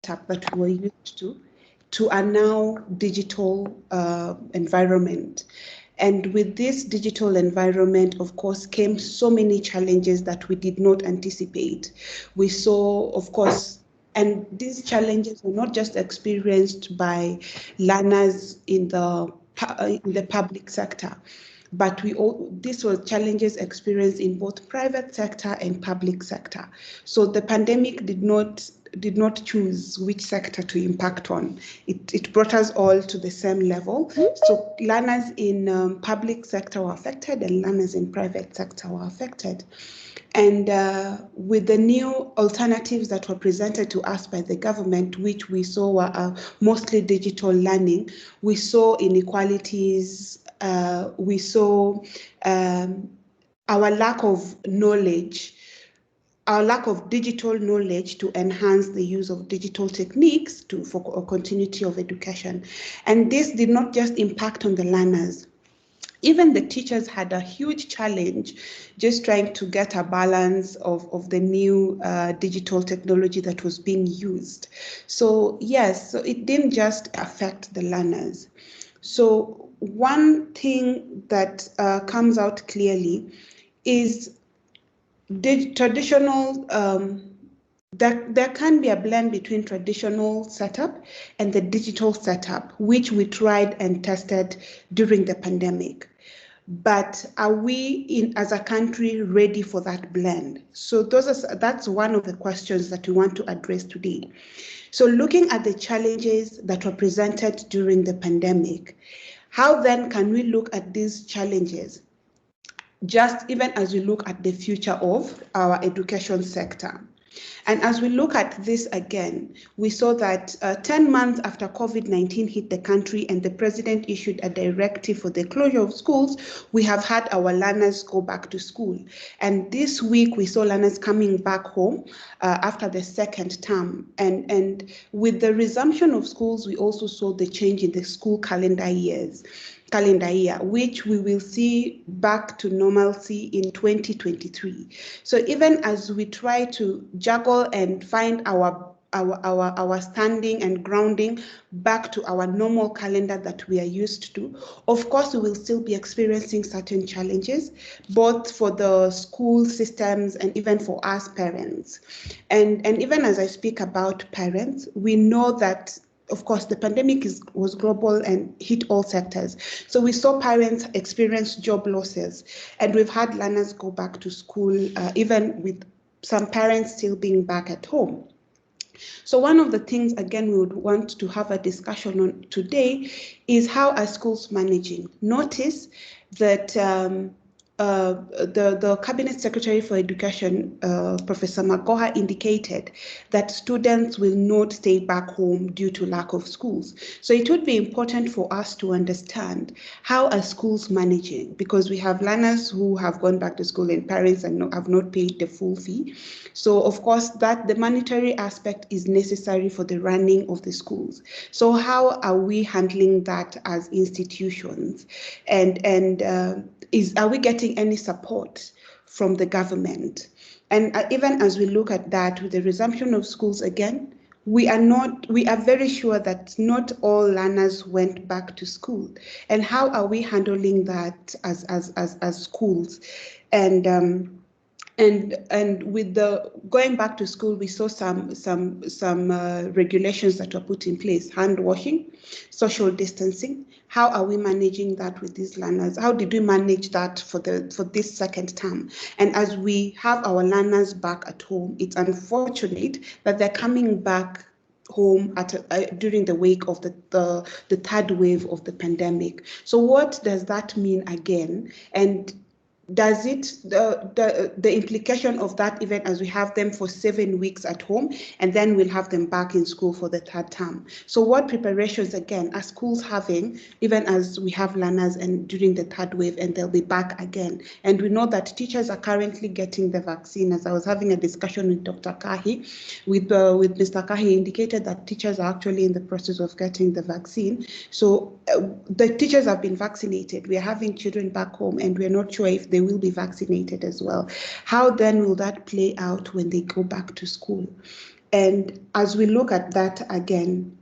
setup that we were used to a now digital environment. And with this digital environment, of course, came so many challenges that we did not anticipate. We saw, of course, and these challenges were not just experienced by learners in the public sector, but these were challenges experienced in both private sector and public sector. So the pandemic did not choose which sector to impact on. It brought us all to the same level. So learners in public sector were affected and learners in private sector were affected. And with the new alternatives that were presented to us by the government, which we saw were mostly digital learning, we saw inequalities, we saw our lack of knowledge, our lack of digital knowledge to enhance the use of digital techniques for a continuity of education. And this did not just impact on the learners. Even the teachers had a huge challenge just trying to get a balance of the new digital technology that was being used. So yes, so it didn't just affect the learners. So one thing that comes out clearly is the traditional, there can be a blend between traditional setup and the digital setup, which we tried and tested during the pandemic. But are we, as a country, ready for that blend? So that's one of the questions that we want to address today. So looking at the challenges that were presented during the pandemic, how then can we look at these challenges just even as we look at the future of our education sector? And as we look at this again, we saw that 10 months after COVID-19 hit the country and the president issued a directive for the closure of schools, we have had our learners go back to school. And this week, we saw learners coming back home after the second term. And with the resumption of schools, we also saw the change in the school calendar year, which we will see back to normalcy in 2023. So even as we try to juggle and find our standing and grounding back to our normal calendar that we are used to, of course, we will still be experiencing certain challenges, both for the school systems and even for us parents. And even as I speak about parents, we know that of course, the pandemic was global and hit all sectors. So we saw parents experience job losses, and we've had learners go back to school, even with some parents still being back at home. So one of the things, again, we would want to have a discussion on today is how are schools managing? Notice that the Cabinet Secretary for Education, Professor Magoha, indicated that students will not stay back home due to lack of schools. So it would be important for us to understand how are schools managing, because we have learners who have gone back to school and parents and have not paid the full fee. So of course that the monetary aspect is necessary for the running of the schools. So how are we handling that as institutions? And are we getting any support from the government? And even as we look at that, with the resumption of schools again, we are very sure that not all learners went back to school. And how are we handling that as schools? And with the going back to school, we saw some regulations that were put in place: hand washing, social distancing. How are we managing that with these learners? How did we manage that for this second term? And as we have our learners back at home, it's unfortunate that they're coming back home during the wake of the third wave of the pandemic. So what does that mean again? And does it, the implication of that, even as we have them for 7 weeks at home, and then we'll have them back in school for the third term? So what preparations, again, are schools having, even as we have learners and during the third wave, and they'll be back again? And we know that teachers are currently getting the vaccine. As I was having a discussion with Dr. Kahi, with Mr. Kahi, indicated that teachers are actually in the process of getting the vaccine. So the teachers have been vaccinated. We are having children back home, and we're not sure if they they will be vaccinated as well. How then will that play out when they go back to school? And as we look at that again,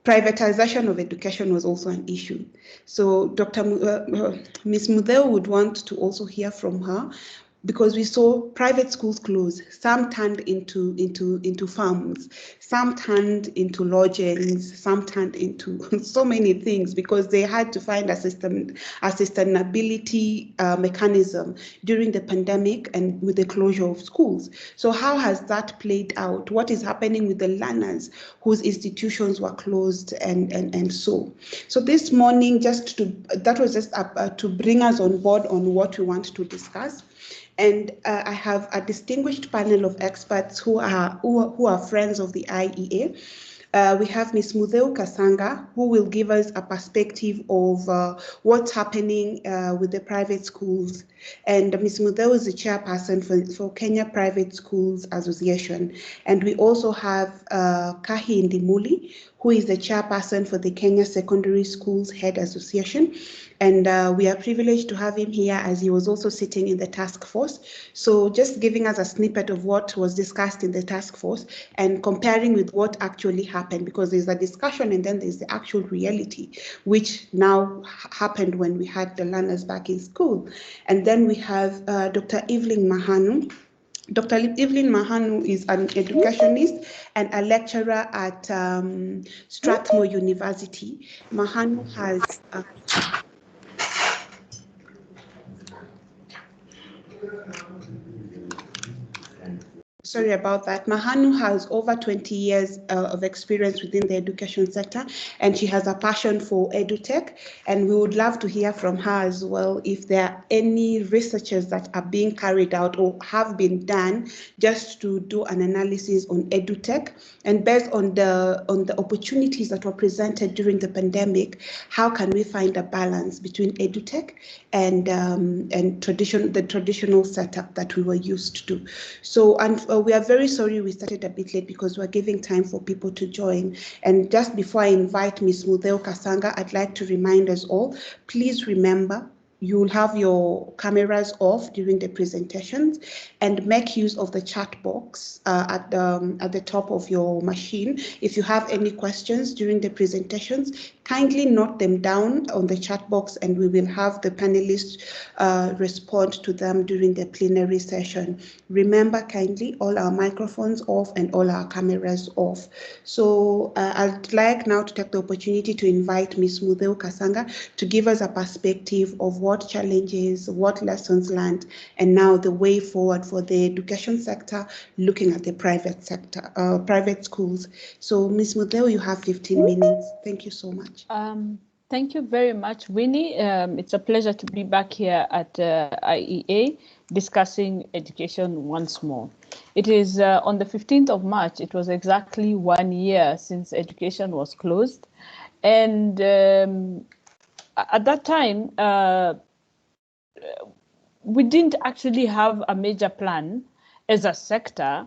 privatization of education was also an issue. So Ms. Mudeo would want to also hear from her, because we saw private schools close. Some turned into farms, some turned into lodgings, some turned into so many things, because they had to find a sustainability mechanism during the pandemic and with the closure of schools. So how has that played out? What is happening with the learners whose institutions were closed and so? So this morning, that was just to bring us on board on what we want to discuss. And I have a distinguished panel of experts who are friends of the IEA. We have Ms. Mudeo Kasanga, who will give us a perspective of what's happening with the private schools. And Ms. Mudeo is the chairperson for Kenya Private Schools Association. And we also have Kahi Ndimuli, who is the chairperson for the Kenya Secondary Schools Head Association. And we are privileged to have him here, as he was also sitting in the task force. So just giving us a snippet of what was discussed in the task force and comparing with what actually happened, because there's a discussion and then there's the actual reality, which now happened when we had the learners back in school. And then we have Dr. Evelyn Mahanu. Dr. Evelyn Mahanu is an educationist and a lecturer at Strathmore University. Mahanu has Sorry about that. Mahanu has over 20 years of experience within the education sector, and she has a passion for edutech. And we would love to hear from her as well if there are any researches that are being carried out or have been done just to do an analysis on edutech. And based on the opportunities that were presented during the pandemic, how can we find a balance between edutech and the traditional setup that we were used to? So, we are very sorry we started a bit late because we're giving time for people to join. And just before I invite Ms. Mudeo Kasanga, I'd like to remind us all, please remember, you will have your cameras off during the presentations, and make use of the chat box at the top of your machine. If you have any questions during the presentations, kindly note them down on the chat box, and we will have the panelists respond to them during the plenary session. Remember, kindly, all our microphones off and all our cameras off. So I'd like now to take the opportunity to invite Ms. Mudeo Kasanga to give us a perspective of what challenges, what lessons learned, and now the way forward for the education sector, looking at the private sector, private schools. So Ms. Mudeo, you have 15 minutes. Thank you so much. Thank you very much, Winnie. It's a pleasure to be back here at IEA discussing education once more. It is on the 15th of March, it was exactly 1 year since education was closed. And at that time, we didn't actually have a major plan as a sector,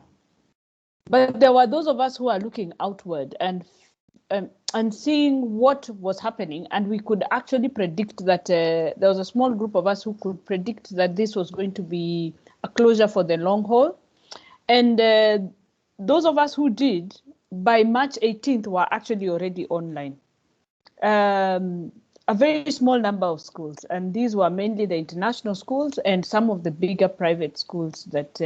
but there were those of us who are looking outward and seeing what was happening, and we could actually predict that there was a small group of us who could predict that this was going to be a closure for the long haul. And those of us who did, by March 18th, were actually already online. A very small number of schools, and these were mainly the international schools and some of the bigger private schools that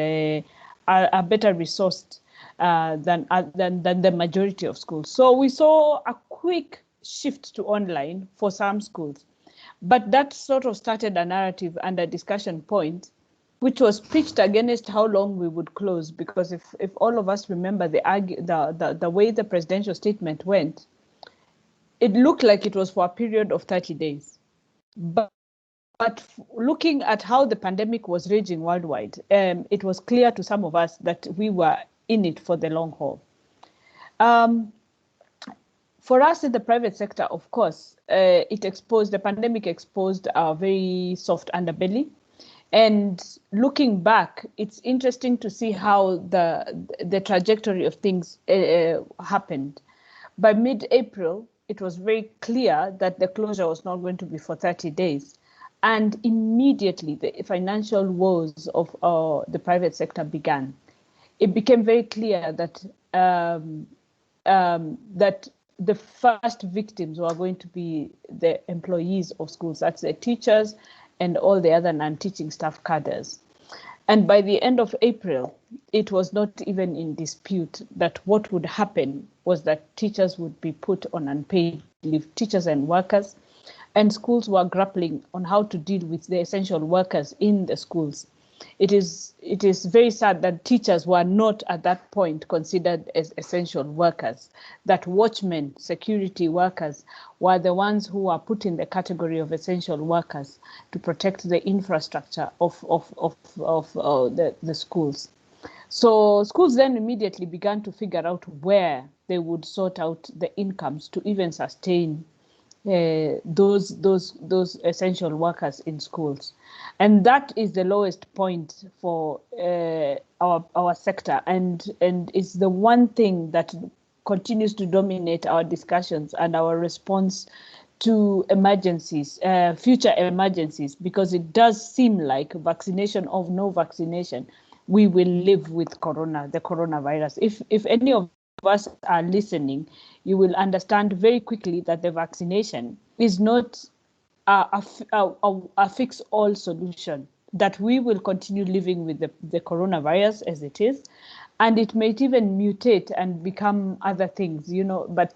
are better resourced than the majority of schools. So we saw a quick shift to online for some schools, but that sort of started a narrative and a discussion point, which was pitched against how long we would close. Because if all of us remember the way the presidential statement went, it looked like it was for a period of 30 days. But looking at how the pandemic was raging worldwide, it was clear to some of us that we were in it for the long haul. For us in the private sector, of course, the pandemic exposed our very soft underbelly. And looking back, it's interesting to see how the trajectory of things happened. By mid-April, it was very clear that the closure was not going to be for 30 days. And immediately the financial woes of the private sector began. It became very clear that that the first victims were going to be the employees of schools, that's the teachers and all the other non-teaching staff cadres. And by the end of April, it was not even in dispute that what would happen was that teachers would be put on unpaid leave, teachers and workers, and schools were grappling on how to deal with the essential workers in the schools. It is very sad that teachers were not at that point considered as essential workers, that watchmen, security workers were the ones who were put in the category of essential workers to protect the infrastructure of the schools. So schools then immediately began to figure out where they would sort out the incomes to even sustain those essential workers in schools, and that is the lowest point for our sector, and it's the one thing that continues to dominate our discussions and our response to emergencies, future emergencies, because it does seem like vaccination or no vaccination, we will live with the coronavirus. If any of us are listening, you will understand very quickly that the vaccination is not a fix-all solution, that we will continue living with the coronavirus as it is, and it may even mutate and become other things, but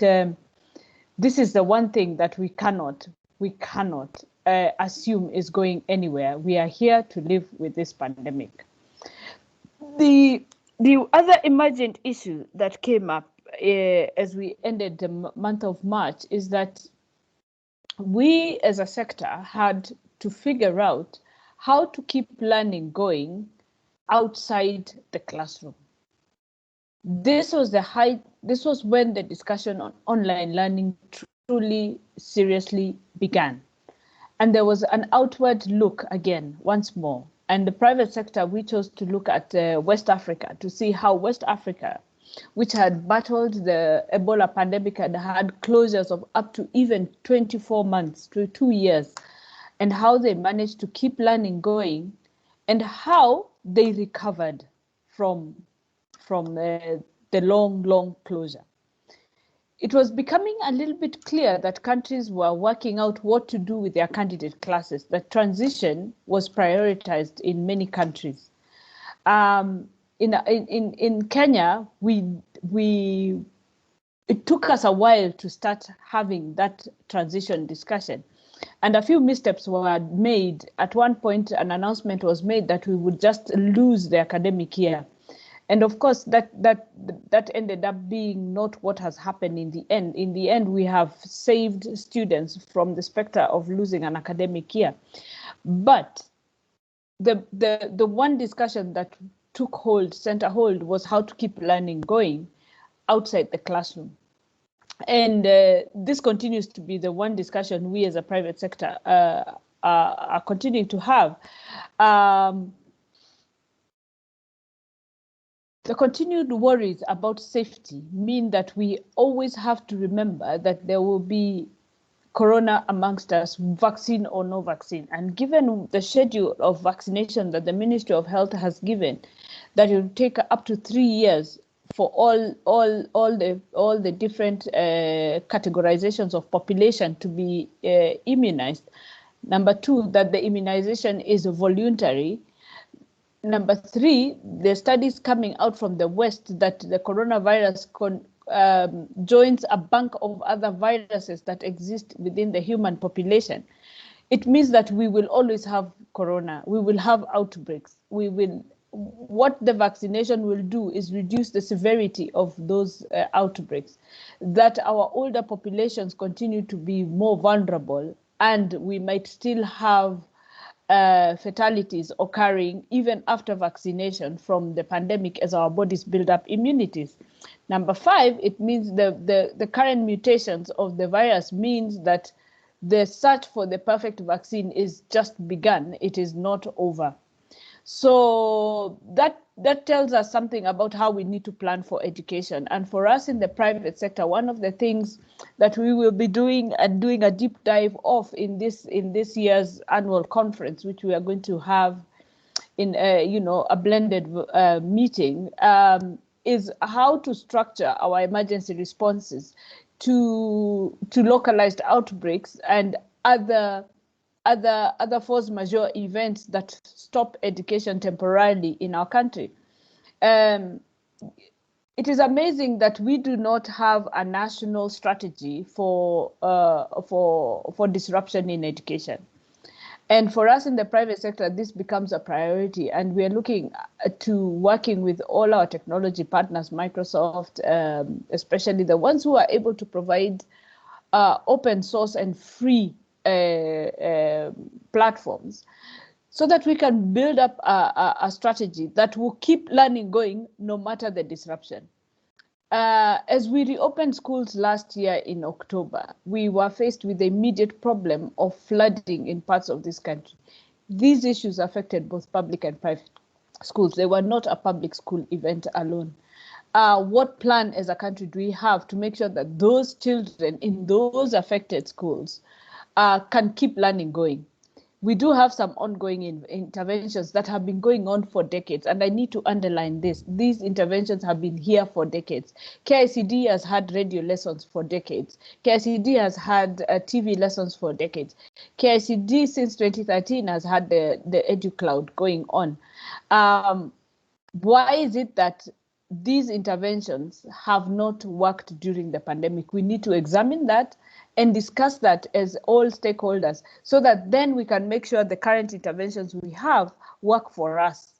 this is the one thing that we cannot assume is going anywhere. We are here to live with this pandemic. The other emergent issue that came up as we ended the month of March is that we as a sector had to figure out how to keep learning going outside the classroom. This was when the discussion on online learning truly seriously began. And there was an outward look again, once more. And the private sector, we chose to look at West Africa to see how West Africa, which had battled the Ebola pandemic and had closures of up to even 24 months to 2 years, and how they managed to keep learning going, and how they recovered from the long closure. It was becoming a little bit clear that countries were working out what to do with their candidate classes. That transition was prioritized in many countries. In Kenya, it took us a while to start having that transition discussion, and a few missteps were made. At one point, an announcement was made that we would just lose the academic year. And of course, that ended up being not what has happened in the end. In the end, we have saved students from the specter of losing an academic year. But the one discussion that took center hold, was how to keep learning going outside the classroom. And this continues to be the one discussion we as a private sector are continuing to have. The continued worries about safety mean that we always have to remember that there will be corona amongst us, vaccine or no vaccine. And given the schedule of vaccination that the Ministry of Health has given, that it will take up to 3 years for all the different categorizations of population to be immunized. Number 2, that the immunization is voluntary. Number 3, the studies coming out from the West that the coronavirus joins a bank of other viruses that exist within the human population. It means that we will always have corona. We will have outbreaks. What the vaccination will do is reduce the severity of those outbreaks, that our older populations continue to be more vulnerable, and we might still have fatalities occurring even after vaccination from the pandemic as our bodies build up immunities. Number 5, it means the current mutations of the virus means that the search for the perfect vaccine is just begun. It is not over. So that tells us something about how we need to plan for education. And for us in the private sector, one of the things that we will be doing and doing a deep dive of in this year's annual conference, which we are going to have in a blended meeting, is how to structure our emergency responses to localized outbreaks and other force majeure events that stop education temporarily in our country. It is amazing that we do not have a national strategy for disruption in education. And for us in the private sector, this becomes a priority, and we are looking to working with all our technology partners, Microsoft, especially the ones who are able to provide open source and free platforms, so that we can build up a strategy that will keep learning going no matter the disruption. As we reopened schools last year in October, we were faced with the immediate problem of flooding in parts of this country. These issues affected both public and private schools. They were not a public school event alone. What plan as a country do we have to make sure that those children in those affected schools can keep learning going? We do have some ongoing interventions that have been going on for decades, and I need to underline this. These interventions have been here for decades. KICD has had radio lessons for decades. KICD has had TV lessons for decades. KICD since 2013 has had the EduCloud going on. Why is it that these interventions have not worked during the pandemic? We need to examine that and discuss that as all stakeholders, so that then we can make sure the current interventions we have work for us.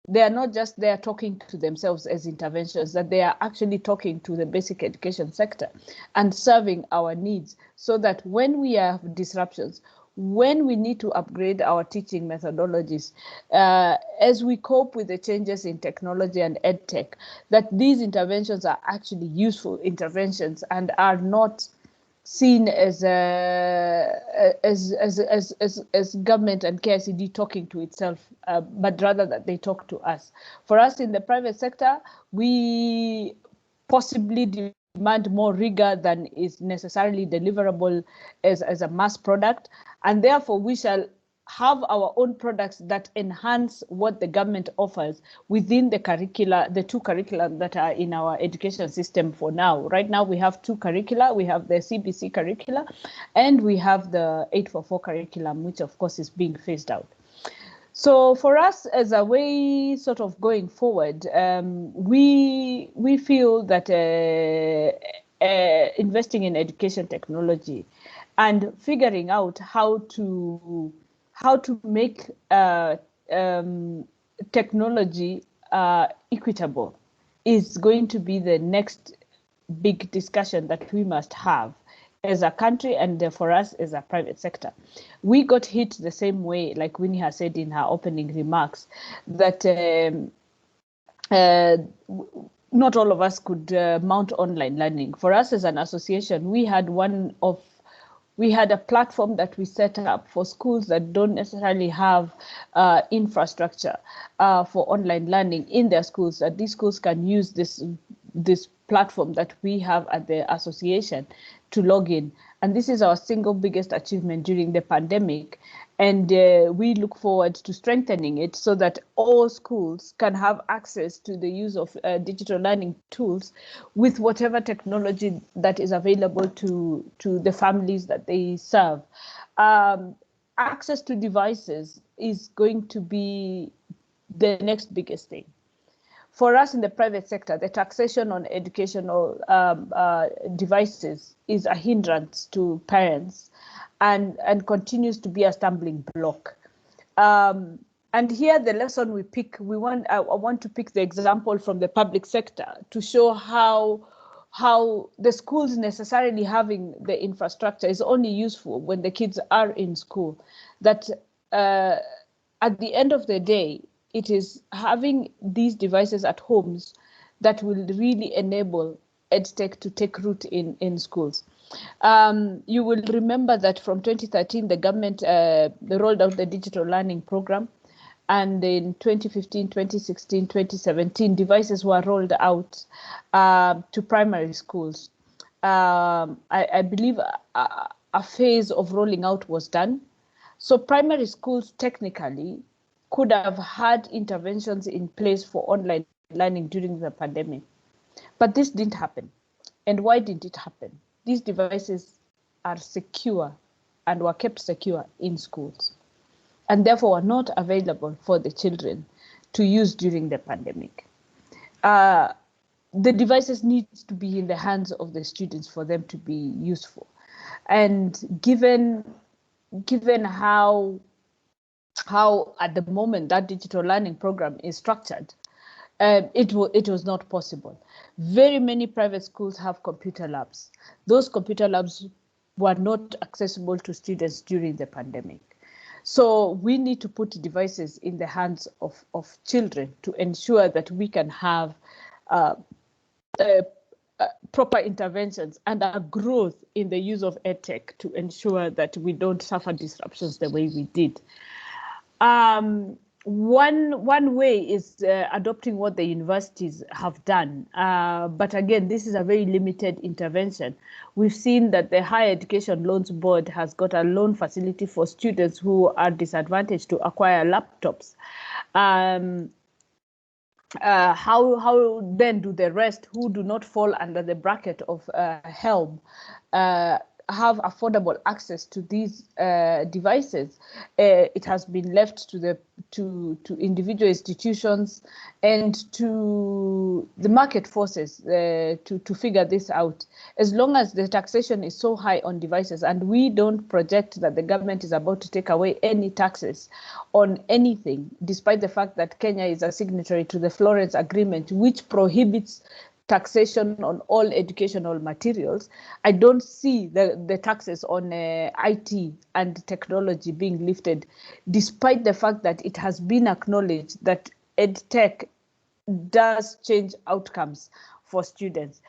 They are not just there talking to themselves as interventions, that they are actually talking to the basic education sector and serving our needs, so that when we have disruptions, when we need to upgrade our teaching methodologies, as we cope with the changes in technology and edtech, that these interventions are actually useful interventions and are not seen as government and KICD talking to itself, but rather that they talk to us. For us in the private sector, we possibly demand more rigor than is necessarily deliverable as a mass product, and therefore we shall have our own products that enhance what the government offers within the curricula, the two curricula that are in our education system for now. Right now we have two curricula. We have the CBC curricula and we have the 844 curriculum, which of course is being phased out. So for us as a way sort of going forward, we feel that investing in education technology and figuring out how to make technology equitable is going to be the next big discussion that we must have as a country and for us as a private sector. We got hit the same way, like Winnie has said in her opening remarks, that not all of us could mount online learning. For us as an association, we had a platform that we set up for schools that don't necessarily have infrastructure for online learning in their schools, that these schools can use this platform that we have at the association to log in. And this is our single biggest achievement during the pandemic. And we look forward to strengthening it so that all schools can have access to the use of digital learning tools with whatever technology that is available to the families that they serve. Access to devices is going to be the next biggest thing. For us in the private sector, the taxation on educational devices is a hindrance to parents and continues to be a stumbling block. And here the lesson we pick, I want to pick the example from the public sector to show how the schools necessarily having the infrastructure is only useful when the kids are in school. That at the end of the day, it is having these devices at homes that will really enable EdTech to take root in schools. You will remember that from 2013, the government rolled out the digital learning program. And in 2015, 2016, 2017, devices were rolled out to primary schools. I believe a phase of rolling out was done. So primary schools technically could have had interventions in place for online learning during the pandemic. But this didn't happen. And why did it happen? These devices are secure and were kept secure in schools, and therefore are not available for the children to use during the pandemic. The devices need to be in the hands of the students for them to be useful. And given how at the moment that digital learning program is structured, it was not possible. Very many private schools have computer labs. Those computer labs were not accessible to students during the pandemic. So we need to put devices in the hands of children to ensure that we can have proper interventions and a growth in the use of EdTech to ensure that we don't suffer disruptions the way we did. One way is adopting what the universities have done. But again, this is a very limited intervention. We've seen that the Higher Education Loans Board has got a loan facility for students who are disadvantaged to acquire laptops. How then do the rest who do not fall under the bracket of HELB have affordable access to these devices? It has been left to individual institutions and to the market forces to figure this out. As long as the taxation is so high on devices, and we don't project that the government is about to take away any taxes on anything, despite the fact that Kenya is a signatory to the Florence Agreement, which prohibits taxation on all educational materials. I don't see the taxes on IT and technology being lifted, despite the fact that it has been acknowledged that EdTech does change outcomes for students.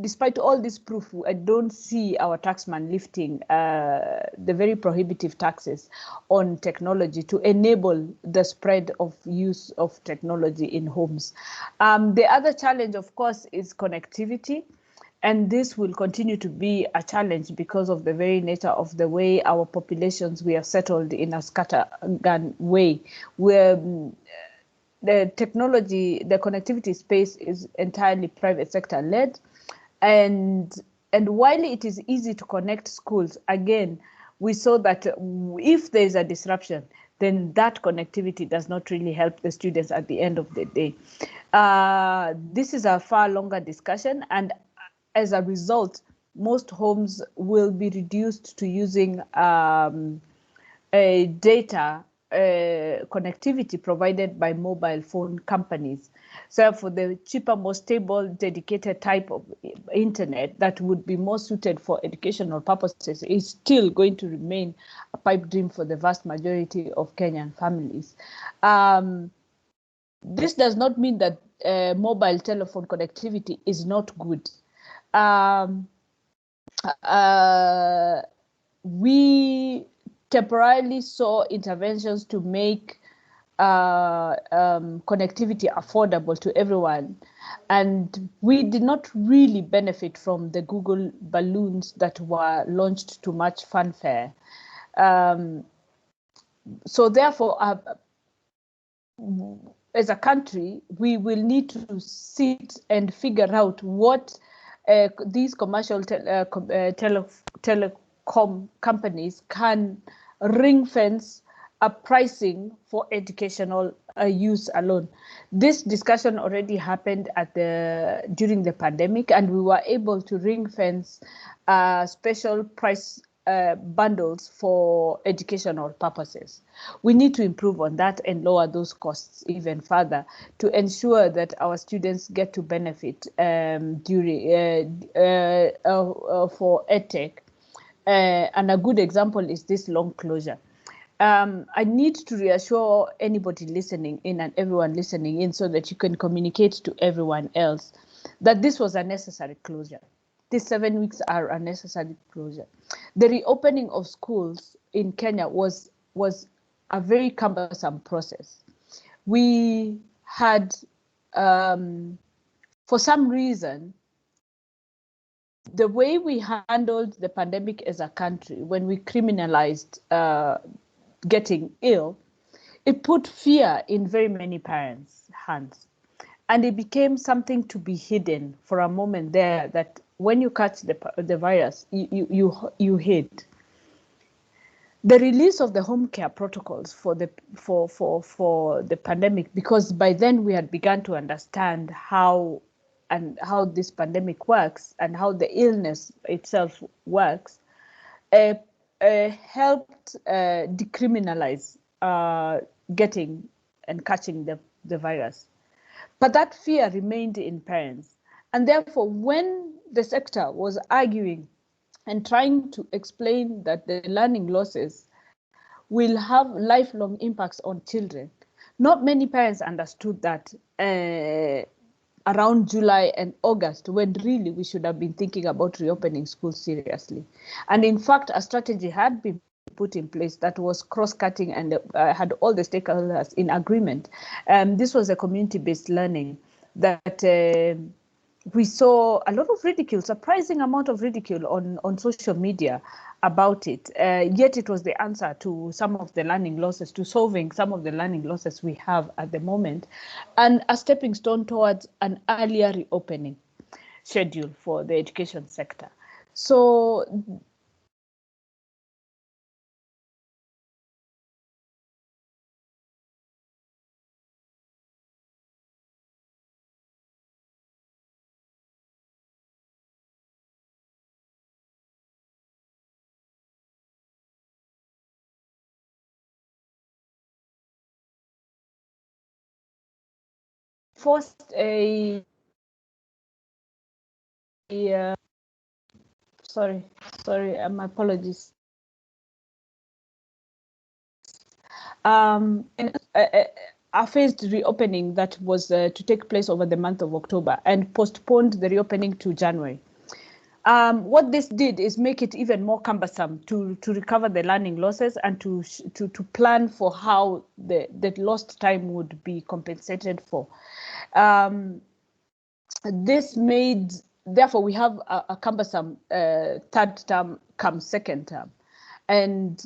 Despite all this proof, I don't see our taxman lifting the very prohibitive taxes on technology to enable the spread of use of technology in homes. The other challenge, of course, is connectivity. And this will continue to be a challenge because of the very nature of the way our populations, we are settled in a scattergun way, where the technology, the connectivity space is entirely private sector led. And while it is easy to connect schools, again, we saw that if there is a disruption, then that connectivity does not really help the students at the end of the day. This is a far longer discussion, and as a result, most homes will be reduced to using a data connectivity provided by mobile phone companies. So for the cheaper, more stable, dedicated type of internet that would be more suited for educational purposes is still going to remain a pipe dream for the vast majority of Kenyan families. This does not mean that mobile telephone connectivity is not good. We temporarily saw interventions to make connectivity affordable to everyone, and we did not really benefit from the Google balloons that were launched to much fanfare. So therefore, as a country, we will need to sit and figure out what these commercial telecom companies can ring fence a pricing for educational use alone. This discussion already happened during the pandemic, and we were able to ring fence special price bundles for educational purposes. We need to improve on that and lower those costs even further to ensure that our students get to benefit for EdTech. And a good example is this long closure. I need to reassure anybody listening in and everyone listening in so that you can communicate to everyone else that this was a necessary closure. These 7 weeks are a necessary closure. The reopening of schools in Kenya was a very cumbersome process. We had, for some reason, the way we handled the pandemic as a country, when we criminalized getting ill, it put fear in very many parents' hands. And it became something to be hidden for a moment there, that when you catch the virus, you hid. The release of the home care protocols for the pandemic, because by then we had begun to understand how this pandemic works and how the illness itself works, helped decriminalize getting and catching the virus. But that fear remained in parents. And therefore, when the sector was arguing and trying to explain that the learning losses will have lifelong impacts on children, not many parents understood that around July and August, when really we should have been thinking about reopening schools seriously. And in fact, a strategy had been put in place that was cross-cutting and had all the stakeholders in agreement. This was a community-based learning that we saw a lot of ridicule, surprising amount of ridicule on social media about it. Yet it was the answer to some of the learning losses, to solving some of the learning losses we have at the moment, and a stepping stone towards an earlier reopening schedule for the education sector. So forced a sorry, my apologies. And a phased reopening that was to take place over the month of October and postponed the reopening to January. What this did is make it even more cumbersome to recover the learning losses and to plan for how the lost time would be compensated for. This made, therefore, we have a cumbersome third term come second term. And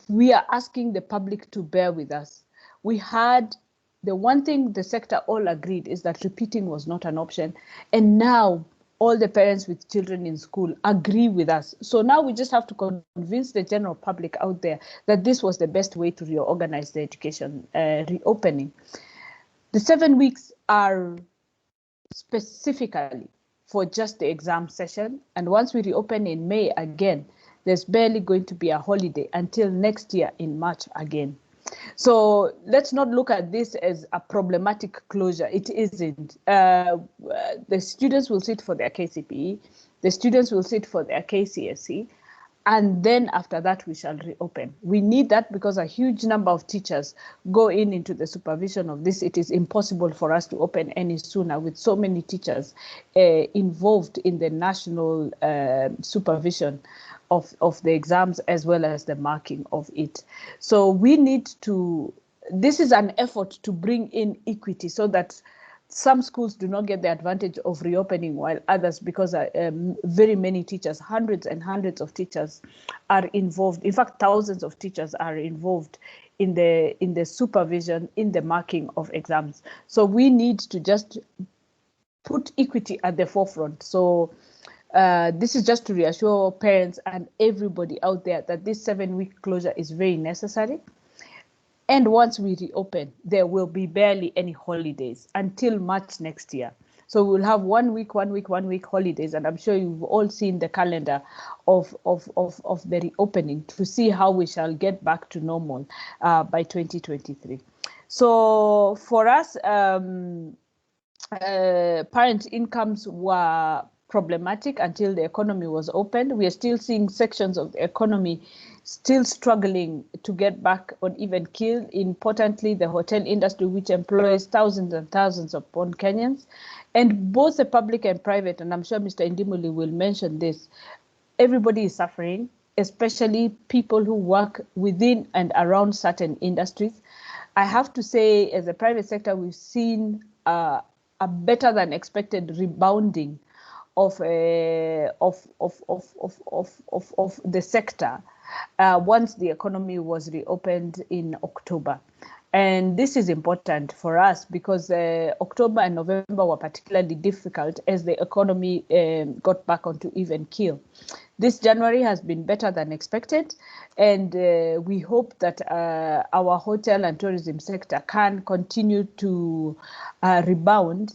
we are asking the public to bear with us. We had the one thing the sector all agreed is that repeating was not an option. And now all the parents with children in school agree with us. So now we just have to convince the general public out there that this was the best way to reorganize the education reopening. The 7 weeks are specifically for just the exam session. And once we reopen in May again, there's barely going to be a holiday until next year in March again. So let's not look at this as a problematic closure. It isn't. The students will sit for their KCPE, the students will sit for their KCSE, and then after that we shall reopen. We need that because a huge number of teachers go into the supervision of this. It is impossible for us to open any sooner with so many teachers involved in the national supervision of the exams as well as the marking of it. So we need to, this is an effort to bring in equity so that some schools do not get the advantage of reopening while others, because very many teachers, hundreds and hundreds of teachers are involved. In fact, thousands of teachers are involved in the supervision, in the marking of exams. So we need to just put equity at the forefront. So this is just to reassure parents and everybody out there that this 7-week closure is very necessary. And once we reopen, there will be barely any holidays until March next year. So we'll have 1 week holidays. And I'm sure you've all seen the calendar of the reopening to see how we shall get back to normal by 2023. So for us, parent incomes were problematic until the economy was opened. We are still seeing sections of the economy still struggling to get back on even keel. Importantly, the hotel industry, which employs thousands and thousands upon Kenyans, and both the public and private, and I'm sure Mr. Indimuli will mention this, everybody is suffering. especially people who work within and around certain industries. I have to say, as a private sector, we've seen a better than expected rebounding of the sector once the economy was reopened in October. And this is important for us because October and November were particularly difficult as the economy got back onto even keel. This January has been better than expected, and we hope that our hotel and tourism sector can continue to rebound.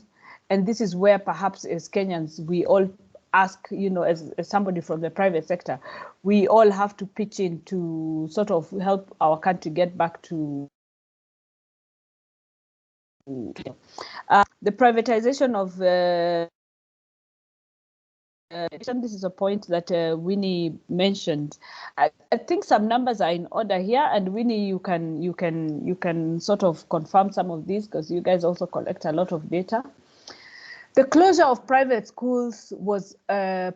And this is where perhaps as Kenyans, we all ask, as somebody from the private sector, we all have to pitch in to sort of help our country get back to the privatization of this is a point that Winnie mentioned. I think some numbers are in order here, and Winnie, you can sort of confirm some of these because you guys also collect a lot of data. The closure of private schools was a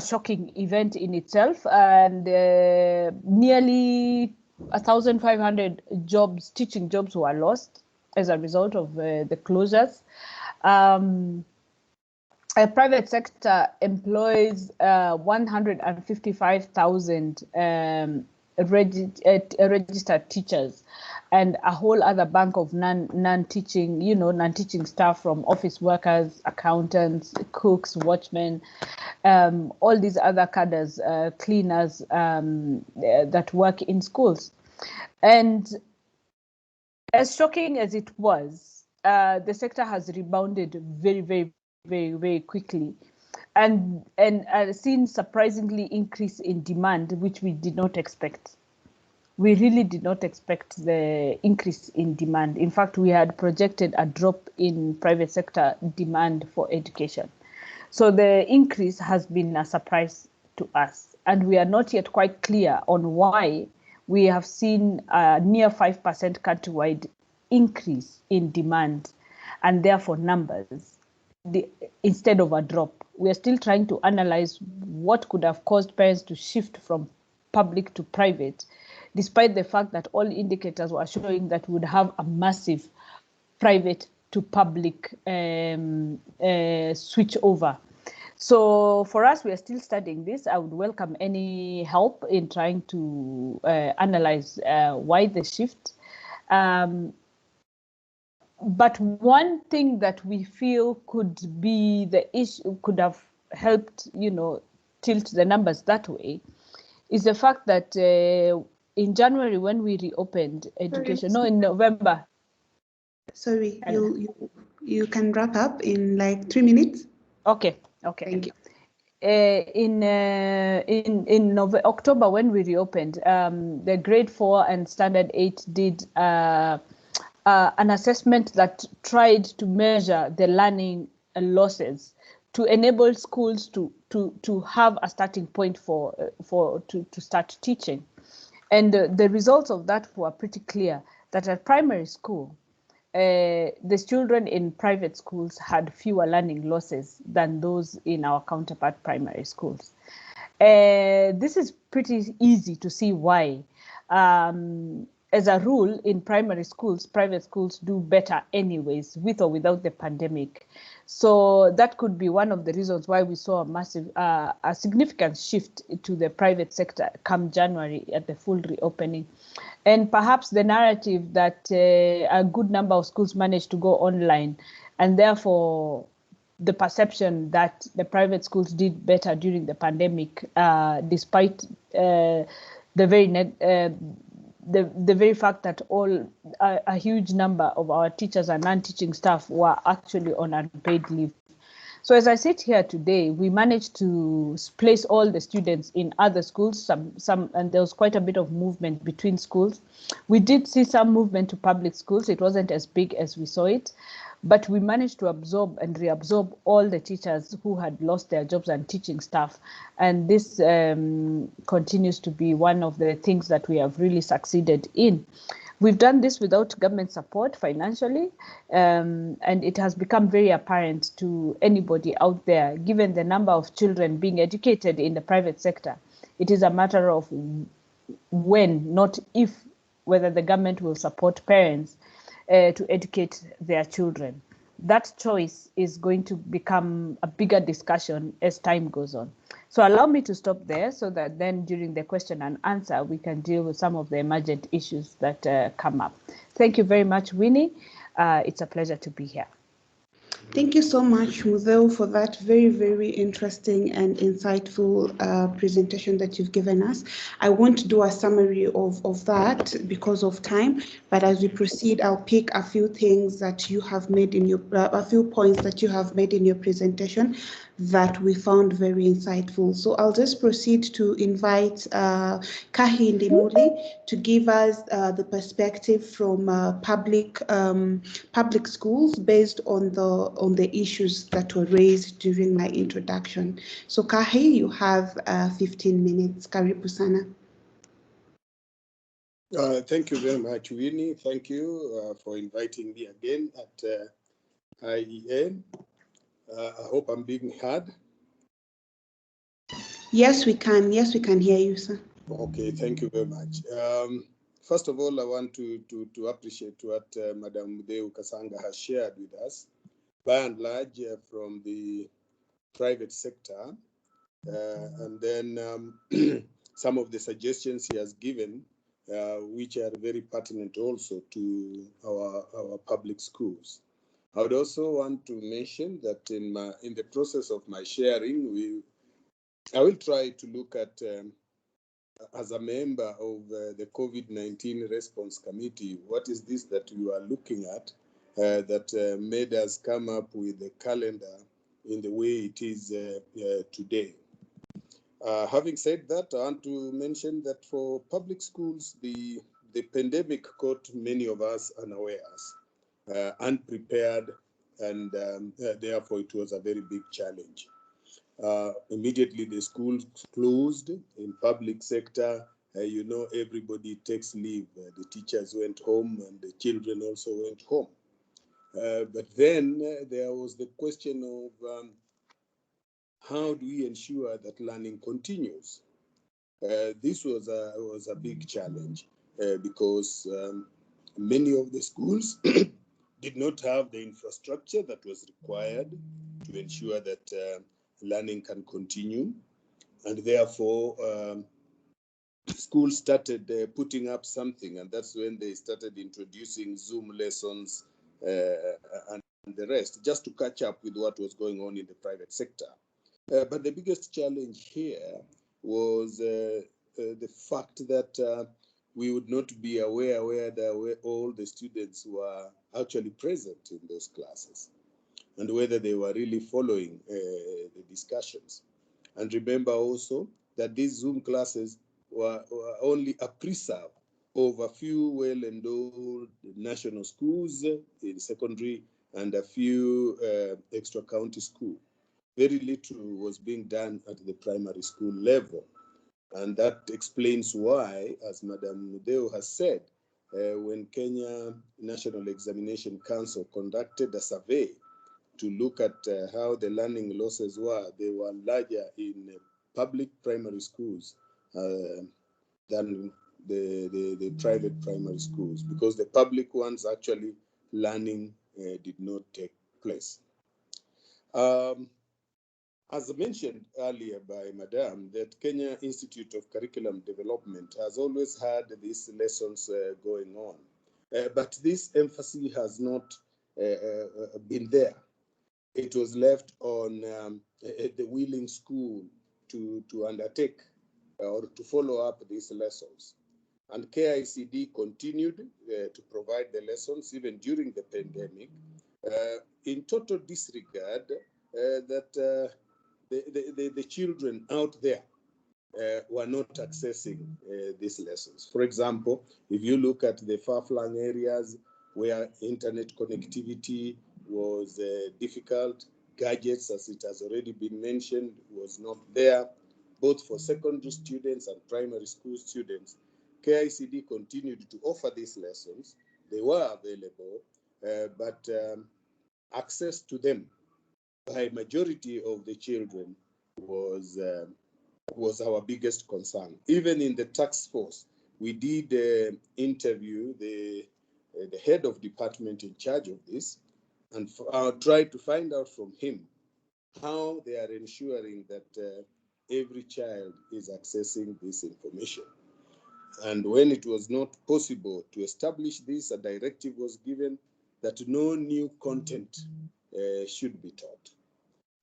shocking event in itself, and nearly 1,500 jobs, teaching jobs, were lost as a result of the closures. A private sector employs 155,000 registered teachers and a whole other bank of non-teaching staff, from office workers, accountants, cooks, watchmen, all these other cadres, cleaners that work in schools. And as shocking as it was, the sector has rebounded very, very, very, very quickly, and seen surprisingly increase in demand, which we did not expect. We really did not expect the increase in demand. In fact, we had projected a drop in private sector demand for education. So the increase has been a surprise to us, and we are not yet quite clear on why we have seen a near 5% countrywide increase in demand, and therefore numbers, instead of a drop. We are still trying to analyze what could have caused parents to shift from public to private, despite the fact that all indicators were showing that we would have a massive private to public switch over. So for us, we are still studying this. I would welcome any help in trying to analyze why the shift. But one thing that we feel could be the issue, could have helped, tilt the numbers that way, is the fact that in January, when we reopened education, in November. Sorry, you can wrap up in like 3 minutes. Okay. Thank you. In October, when we reopened, the grade 4 and standard 8 did an assessment that tried to measure the learning losses to enable schools to have a starting point to start teaching. And the results of that were pretty clear, that at primary school, the children in private schools had fewer learning losses than those in our counterpart primary schools. This is pretty easy to see why. As a rule, in primary schools, private schools do better anyways, with or without the pandemic. So that could be one of the reasons why we saw a significant shift to the private sector come January at the full reopening. And perhaps the narrative that a good number of schools managed to go online, and therefore the perception that the private schools did better during the pandemic, despite the very fact that a huge number of our teachers and non-teaching staff were actually on unpaid leave. So as I sit here today, we managed to place all the students in other schools, and there was quite a bit of movement between schools. We did see some movement to public schools. It wasn't as big as we saw it, but we managed to absorb and reabsorb all the teachers who had lost their jobs and teaching staff. And this continues to be one of the things that we have really succeeded in. We've done this without government support financially, and it has become very apparent to anybody out there, given the number of children being educated in the private sector. It is a matter of when, not if, whether the government will support parents to educate their children. That choice is going to become a bigger discussion as time goes on. So allow me to stop there so that then during the question and answer, we can deal with some of the emergent issues that come up. Thank you very much, Winnie. It's a pleasure to be here. Thank you so much, Mudel, for that very, very interesting and insightful presentation that you've given us. I won't do a summary of that because of time, but as we proceed, I'll pick a few things that you have made in your, a few points that you have made in your presentation that we found very insightful. So I'll just proceed to invite Kahi Ndimuli to give us the perspective from public schools based on the issues that were raised during my introduction. So Kahi, you have 15 minutes. Karibu sana. Thank you very much, Winnie. Thank you for inviting me again at IEN. I hope I'm being heard. Yes, we can. Yes, we can hear you, sir. Okay, thank you very much. First of all, I want to appreciate what Madam Mudeu Kasanga has shared with us, by and large from the private sector, and then some of the suggestions he has given, which are very pertinent also to our public schools. I would also want to mention that in the process of my sharing, I will try to look at, as a member of the COVID-19 response committee, what is this that you are looking at that made us come up with the calendar in the way it is today. Having said that, I want to mention that for public schools, the pandemic caught many of us unawares, unprepared, and therefore it was a very big challenge. Immediately the schools closed in public sector. Everybody takes leave. The teachers went home and the children also went home. But then there was the question of how do we ensure that learning continues? This was a big challenge because many of the schools did not have the infrastructure that was required to ensure that learning can continue, and therefore schools started putting up something, and that's when they started introducing Zoom lessons and the rest, just to catch up with what was going on in the private sector. But the biggest challenge here was the fact that we would not be aware where all the students were actually present in those classes and whether they were really following the discussions. And remember also that these Zoom classes were only a preserve of a few well-endowed national schools in secondary and a few extra county schools. Very little was being done at the primary school level. And that explains why, as Madam Mudeu has said, when Kenya National Examination Council conducted a survey to look at how the learning losses were, they were larger in public primary schools than the private primary schools, because the public ones actually learning did not take place. As mentioned earlier by Madam, that Kenya Institute of Curriculum Development has always had these lessons going on, but this emphasis has not been there. It was left on the willing school to undertake or to follow up these lessons. And KICD continued to provide the lessons even during the pandemic, in total disregard that the children out there were not accessing these lessons. For example, if you look at the far-flung areas where internet connectivity was difficult, gadgets, as it has already been mentioned, was not there, both for secondary students and primary school students, KICD continued to offer these lessons. They were available, but access to them by majority of the children was was our biggest concern. Even in the task force, we did interview the head of department in charge of this and tried to find out from him how they are ensuring that every child is accessing this information. And when it was not possible to establish this, a directive was given that no new content should be taught,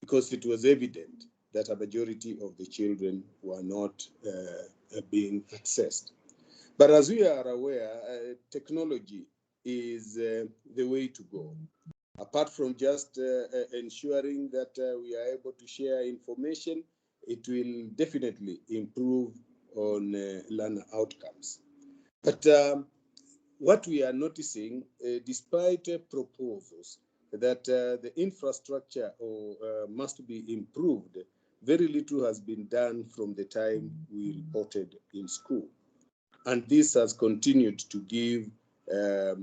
because it was evident that a majority of the children were not being accessed. But as we are aware, technology is the way to go. Apart from just ensuring that we are able to share information, it will definitely improve on learner outcomes. But what we are noticing, despite proposals that the infrastructure must be improved, very little has been done from the time we reported in school. And this has continued to give a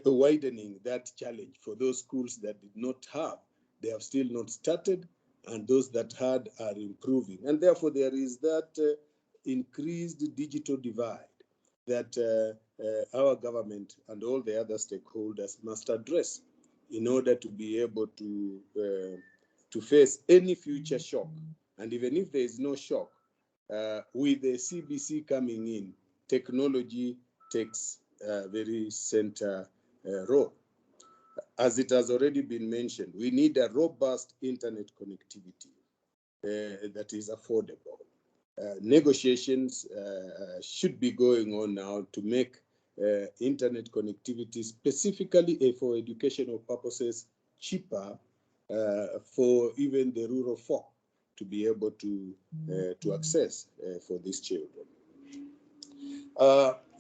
widening that challenge for those schools that did not have. They have still not started, and those that had are improving. And therefore, there is that increased digital divide that our government and all the other stakeholders must address in order to be able to face any future shock. And even if there is no shock, with the CBC coming in, technology takes a very center role. As it has already been mentioned, we need a robust internet connectivity that is affordable. Negotiations should be going on now to make internet connectivity specifically for educational purposes cheaper for even the rural folk to be able to access for these children.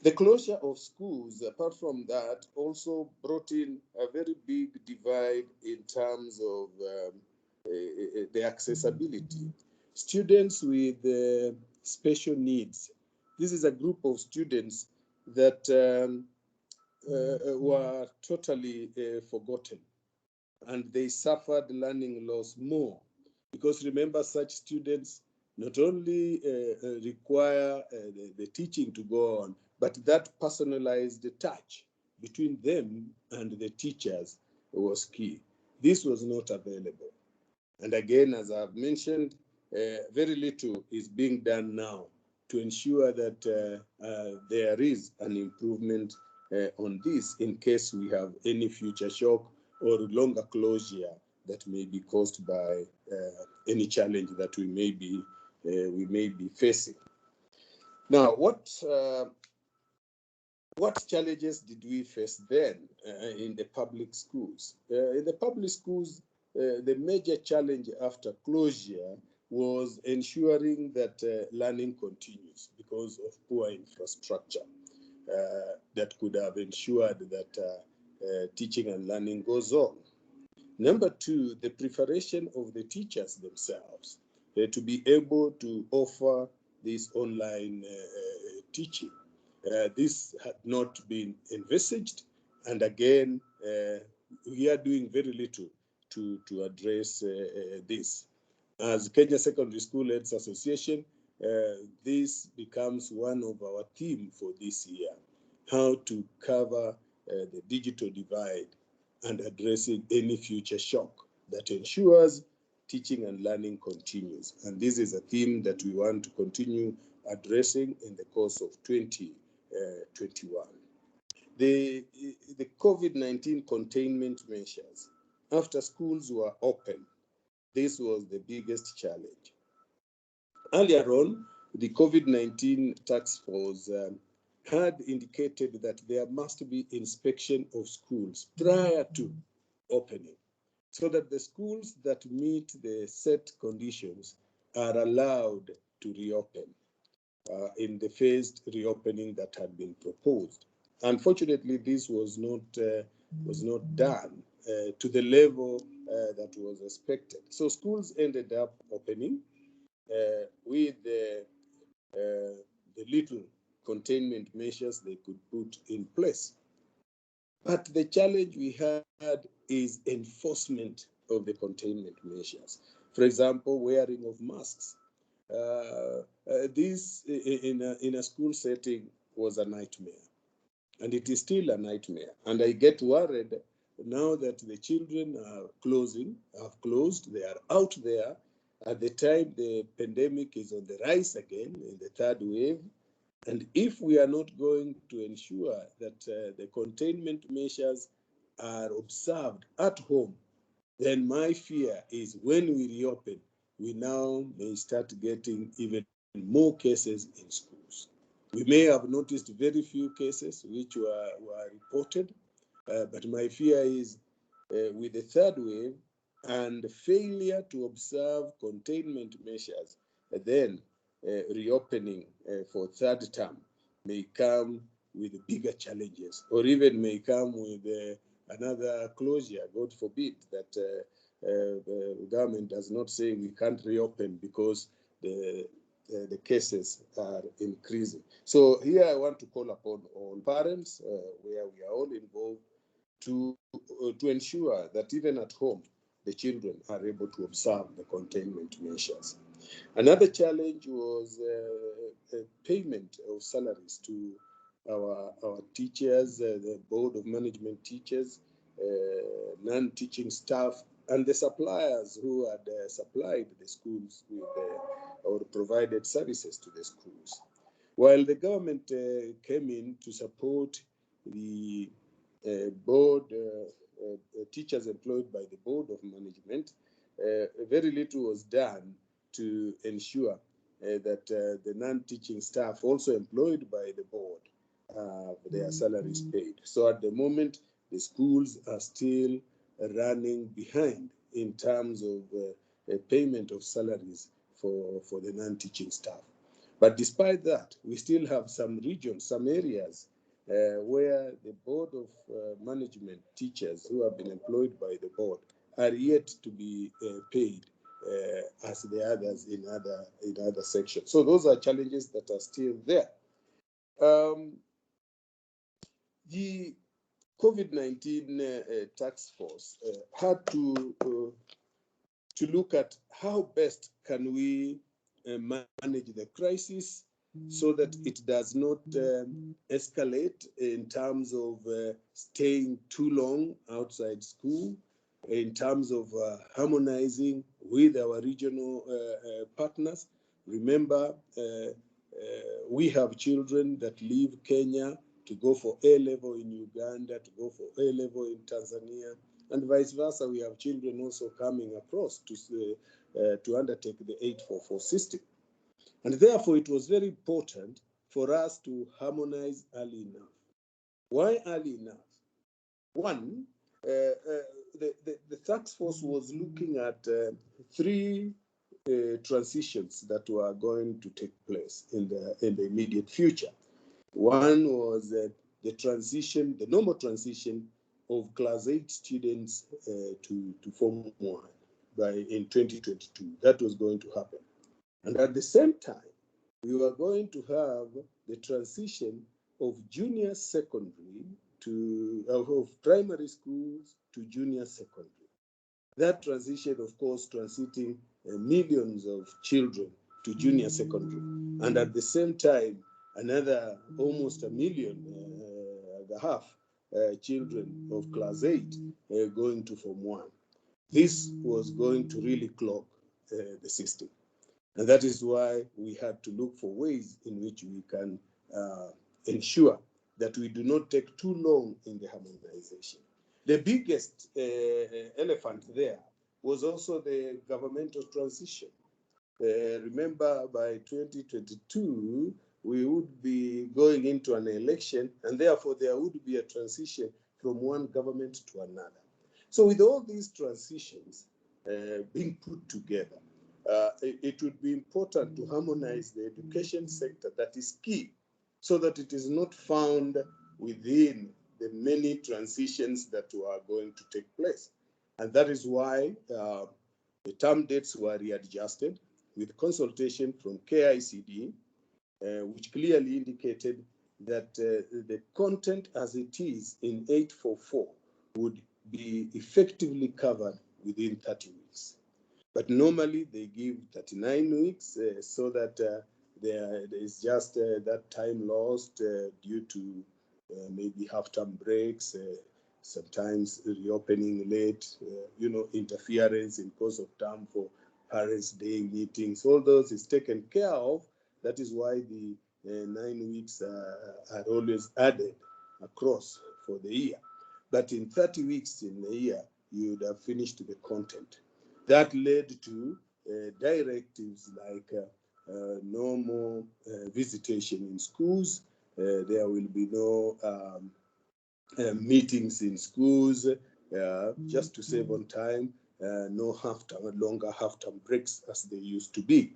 The closure of schools, apart from that, also brought in a very big divide in terms of the accessibility. Students with special needs. This is a group of students that were totally forgotten, and they suffered learning loss more. Because remember, such students not only require the teaching to go on, but that personalized touch between them and the teachers was key. This was not available. And again, as I've mentioned, very little is being done now to ensure that there is an improvement on this in case we have any future shock or longer closure that may be caused by any challenge that we may be facing. Now, what challenges did we face then in the public schools? In the public schools, the major challenge after closure was ensuring that learning continues because of poor infrastructure that could have ensured that teaching and learning goes on. Number two, the preparation of the teachers themselves to be able to offer this online teaching. This had not been envisaged, and again, we are doing very little to address this. As Kenya Secondary School Heads Association, this becomes one of our themes for this year, how to cover the digital divide and addressing any future shock that ensures teaching and learning continues. And this is a theme that we want to continue addressing in the course of 2021. The COVID-19 containment measures. After schools were open, this was the biggest challenge. Earlier on, the COVID-19 task force had indicated that there must be inspection of schools prior to opening, so that the schools that meet the set conditions are allowed to reopen in the phased reopening that had been proposed. Unfortunately, this was not done to the level that was expected. So schools ended up opening with the little containment measures they could put in place. But the challenge we had is enforcement of the containment measures. For example, wearing of masks. This in a school setting was a nightmare, and it is still a nightmare. And I get worried now that the children are have closed, they are out there at the time the pandemic is on the rise again in the third wave. And if we are not going to ensure that the containment measures are observed at home, then my fear is when we reopen, we now may start getting even more cases in schools. We may have noticed very few cases which were reported, but my fear is with the third wave and failure to observe containment measures, then reopening for third term may come with bigger challenges, or even may come with another closure, God forbid, that the government does not say we can't reopen because the cases are increasing. So here I want to call upon all parents, where we are all involved, to ensure that even at home, the children are able to observe the containment measures. Another challenge was payment of salaries to our teachers, the board of management teachers, non-teaching staff, and the suppliers who had supplied the schools with or provided services to the schools. While the government came in to support the board, teachers employed by the board of management, very little was done to ensure that the non-teaching staff also employed by the board their salaries paid. So at the moment, the schools are still running behind in terms of payment of salaries for the non-teaching staff. But despite that, we still have some regions, some areas where the board of management teachers who have been employed by the board are yet to be paid as the others in other sections. So those are challenges that are still there. The COVID-19 task force had to look at how best can we manage the crisis so that it does not escalate in terms of staying too long outside school, in terms of harmonizing with our regional partners. Remember, we have children that leave Kenya to go for A-level in Uganda, to go for A-level in Tanzania, and vice versa. We have children also coming across to undertake the 844 system. And therefore, it was very important for us to harmonize early enough. Why early enough? One, the task force was looking at three transitions that were going to take place in the immediate future. One was the transition, the normal transition of class 8 students to Form 1 in 2022. That was going to happen. And at the same time, we were going to have the transition of junior secondary of primary schools to junior secondary. That transition, of course, transiting millions of children to junior secondary. And at the same time, another almost 1.5 million children of class 8 going to Form 1. This was going to really clog the system. And that is why we had to look for ways in which we can ensure that we do not take too long in the harmonization. The biggest elephant there was also the governmental transition. Remember, by 2022, we would be going into an election, and therefore there would be a transition from one government to another. So with all these transitions being put together, it would be important to harmonize the education sector that is key, so that it is not found within the many transitions that are going to take place. And that is why the term dates were readjusted with consultation from KICD, which clearly indicated that the content as it is in 844 would be effectively covered within 30 weeks. But normally they give 39 weeks so that there is just that time lost due to maybe half-term breaks, sometimes reopening late, interference in course of term for parents' day meetings. All those is taken care of. That is why the 9 weeks are always added across for the year. But in 30 weeks in the year, you would have finished the content. That led to directives like no more visitation in schools. There will be no meetings in schools, just to save on time. No longer half-term breaks as they used to be.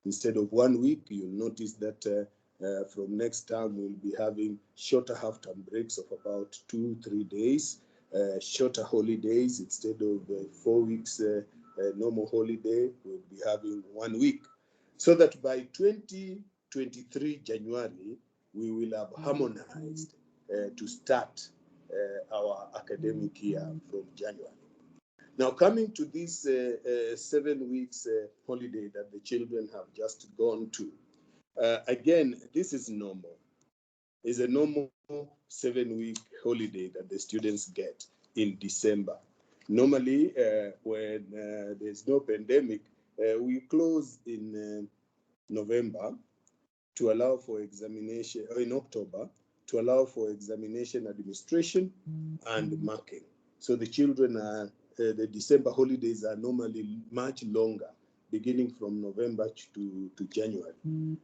Instead of 1 week, you'll notice that from next term, we'll be having shorter half-term breaks of about 2-3 days, shorter holidays. Instead of 4 weeks normal holiday, we'll be having 1 week. So that by 2023 January, we will have harmonized to start our academic year from January. Now, coming to this 7 weeks holiday that the children have just gone to, again, this is normal. It's a normal 7-week holiday that the students get in December. Normally, when there's no pandemic, we close in November to allow for examination, or in October, to allow for examination administration and marking. So the children are, the December holidays are normally much longer, beginning from November to January,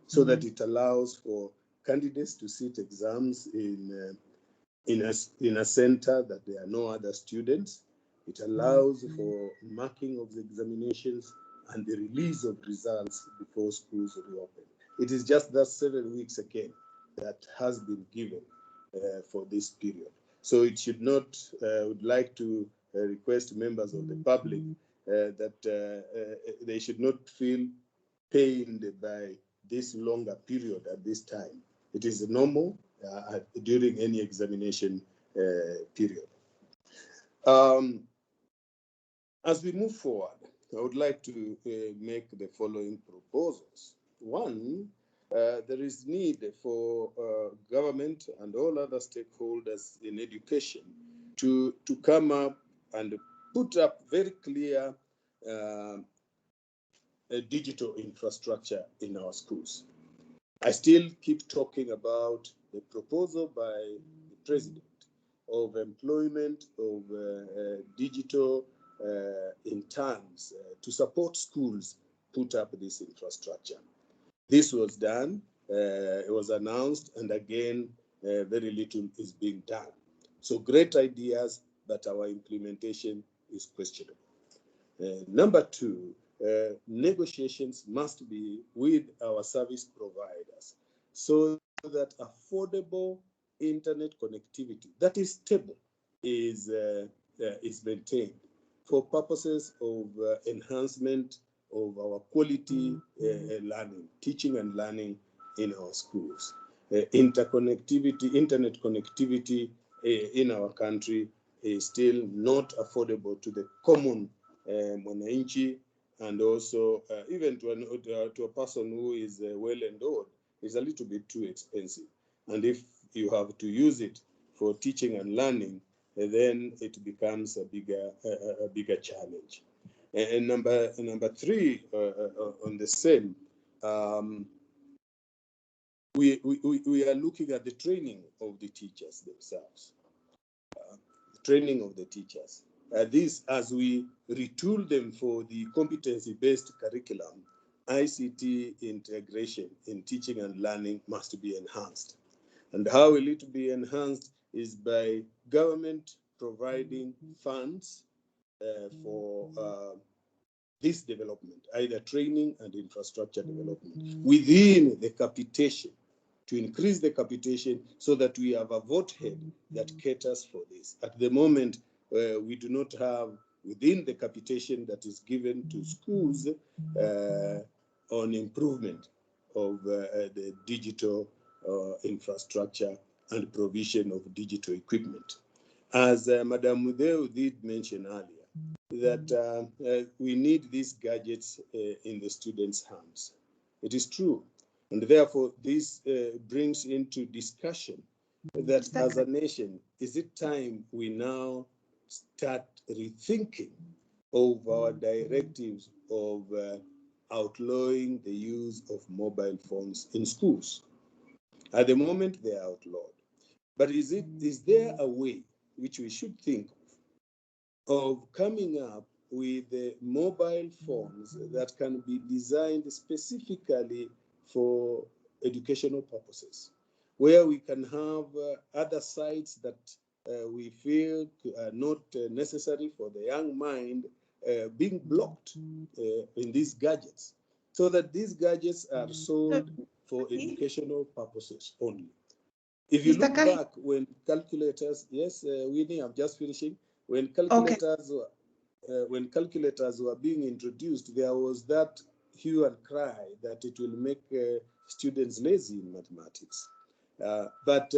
so that it allows for candidates to sit exams in a center that there are no other students. It allows for marking of the examinations and the release of results before schools reopen. It is just that 7 weeks again that has been given for this period. So it should not, would like to request members of the public that they should not feel pained by this longer period at this time. It is normal during any examination period. As we move forward, I would like to make the following proposals. One, there is need for government and all other stakeholders in education to come up and put up very clear digital infrastructure in our schools. I still keep talking about the proposal by the president of employment of digital interns to support schools put up this infrastructure. This was done, it was announced, and again, very little is being done. So great ideas, but our implementation is questionable. Number two, negotiations must be with our service providers so that affordable internet connectivity that is stable is maintained for purposes of enhancement of our quality learning, teaching and learning in our schools. Internet connectivity in our country is still not affordable to the common mwananchi, and also even to a person who is well endowed, is a little bit too expensive. And if you have to use it for teaching and learning, then it becomes a bigger challenge. And number three, on the same, we are looking at the training of the teachers themselves. Training of the teachers. This, as we retool them for the competency-based curriculum, ICT integration in teaching and learning must be enhanced. And how will it be enhanced is by government providing funds for this development, either training and infrastructure development within the capitation, to increase the capitation so that we have a vote head that caters for this. At the moment, we do not have within the capitation that is given to schools on improvement of the digital infrastructure and provision of digital equipment. As Madam Mudeu did mention earlier, that we need these gadgets in the students' hands. It is true. And therefore, this brings into discussion that as a nation, is it time we now start rethinking of our directives of outlawing the use of mobile phones in schools? At the moment, they are outlawed. But is there a way which we should think of coming up with mobile phones that can be designed specifically for educational purposes, where we can have other sites that we feel are not necessary for the young mind being blocked in these gadgets, so that these gadgets are sold for educational purposes only. If you look back when calculators, yes, Winnie, I'm just finishing. When calculators were being introduced, there was that hue and cry that it will make students lazy in mathematics. But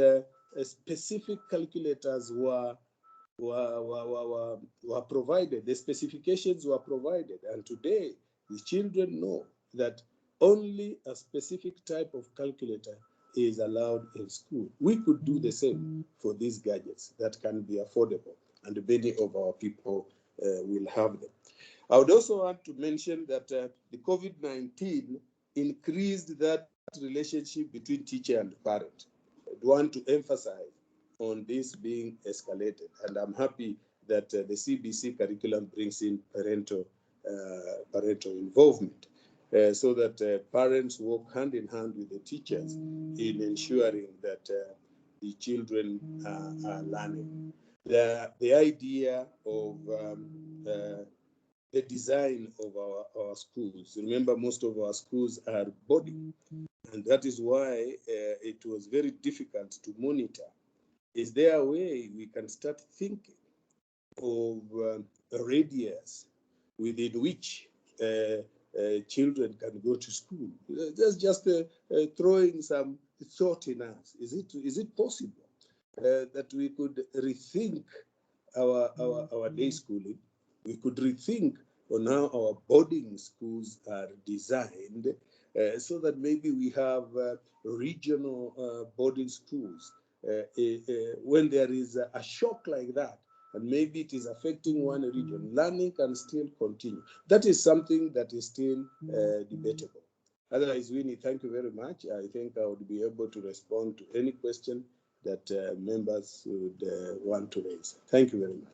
specific calculators were provided. The specifications were provided, and today the children know that only a specific type of calculator is allowed in school. We could do the same for these gadgets that can be affordable, and many of our people will have them. I would also want to mention that the COVID-19 increased that relationship between teacher and parent. I want to emphasize on this being escalated, and I'm happy that the CBC curriculum brings in parental involvement. So that parents work hand in hand with the teachers in ensuring that the children are learning. The idea of the design of our schools. Remember, most of our schools are boarding, and that is why it was very difficult to monitor. Is there a way we can start thinking of a radius within which children can go to school? That's just throwing some thought in us. Is it possible that we could rethink our day schooling? We could rethink on how our boarding schools are designed, so that maybe we have regional boarding schools. When there is a shock like that, and maybe it is affecting one region, learning can still continue. That is something that is still debatable. Otherwise, Winnie, thank you very much. I think I would be able to respond to any question that members would want to raise. Thank you very much.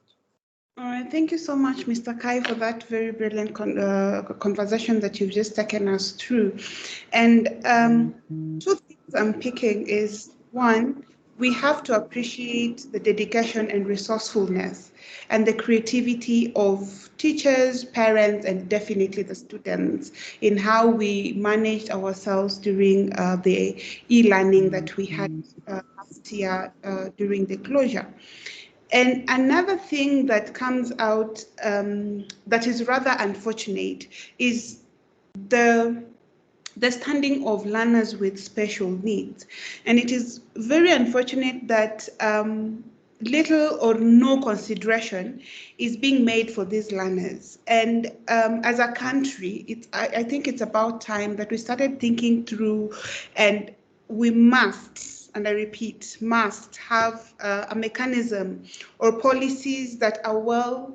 All right, thank you so much, Mr. Kai, for that very brilliant conversation that you've just taken us through. And two things I'm picking is, one, we have to appreciate the dedication and resourcefulness and the creativity of teachers, parents, and definitely the students in how we managed ourselves during the e-learning that we had last year during the closure. And another thing that comes out that is rather unfortunate is the standing of learners with special needs. And it is very unfortunate that little or no consideration is being made for these learners. And as a country, I think it's about time that we started thinking through, and we must, and I repeat, must have a mechanism or policies that are well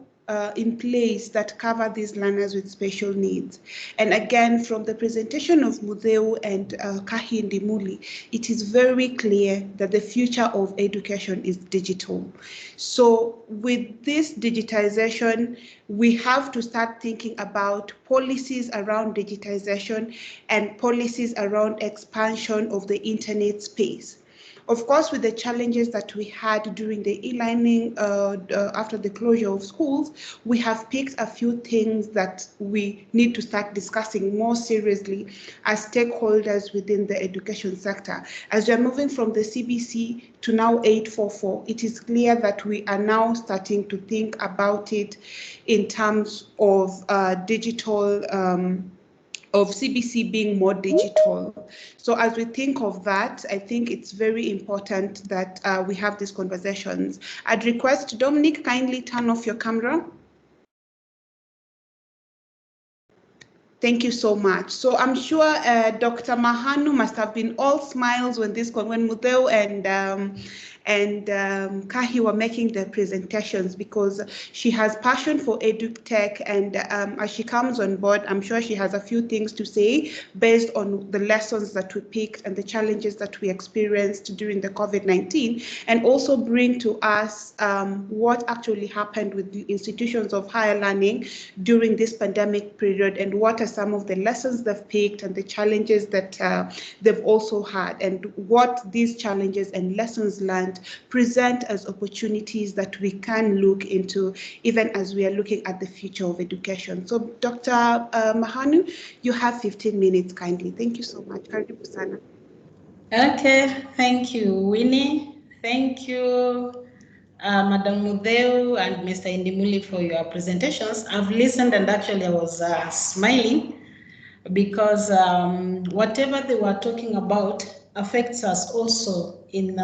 in place that cover these learners with special needs. And again, from the presentation of Mudeu and Kahindi Muli, it is very clear that the future of education is digital. So with this digitization, we have to start thinking about policies around digitization and policies around expansion of the internet space. Of course, with the challenges that we had during the e-learning after the closure of schools, we have picked a few things that we need to start discussing more seriously as stakeholders within the education sector. As we are moving from the CBC to now 844, it is clear that we are now starting to think about it in terms of digital of CBC being more digital. So as we think of that, I think it's very important that we have these conversations. I'd request Dominic, kindly turn off your camera. Thank you so much. So I'm sure Dr. Mahanu must have been all smiles when Mudeu and Kahi were making their presentations, because she has passion for EduTech, and as she comes on board, I'm sure she has a few things to say based on the lessons that we picked and the challenges that we experienced during the COVID-19, and also bring to us what actually happened with the institutions of higher learning during this pandemic period, and what are some of the lessons they've picked and the challenges that they've also had, and what these challenges and lessons learned present as opportunities that we can look into even as we are looking at the future of education. So Dr. Mahanu, you have 15 minutes kindly. Thank you so much. Karibu sana. Okay, thank you, Winnie. Thank you, Madam Mudeu and Mr. Indimuli for your presentations. I've listened and actually I was smiling because whatever they were talking about affects us also in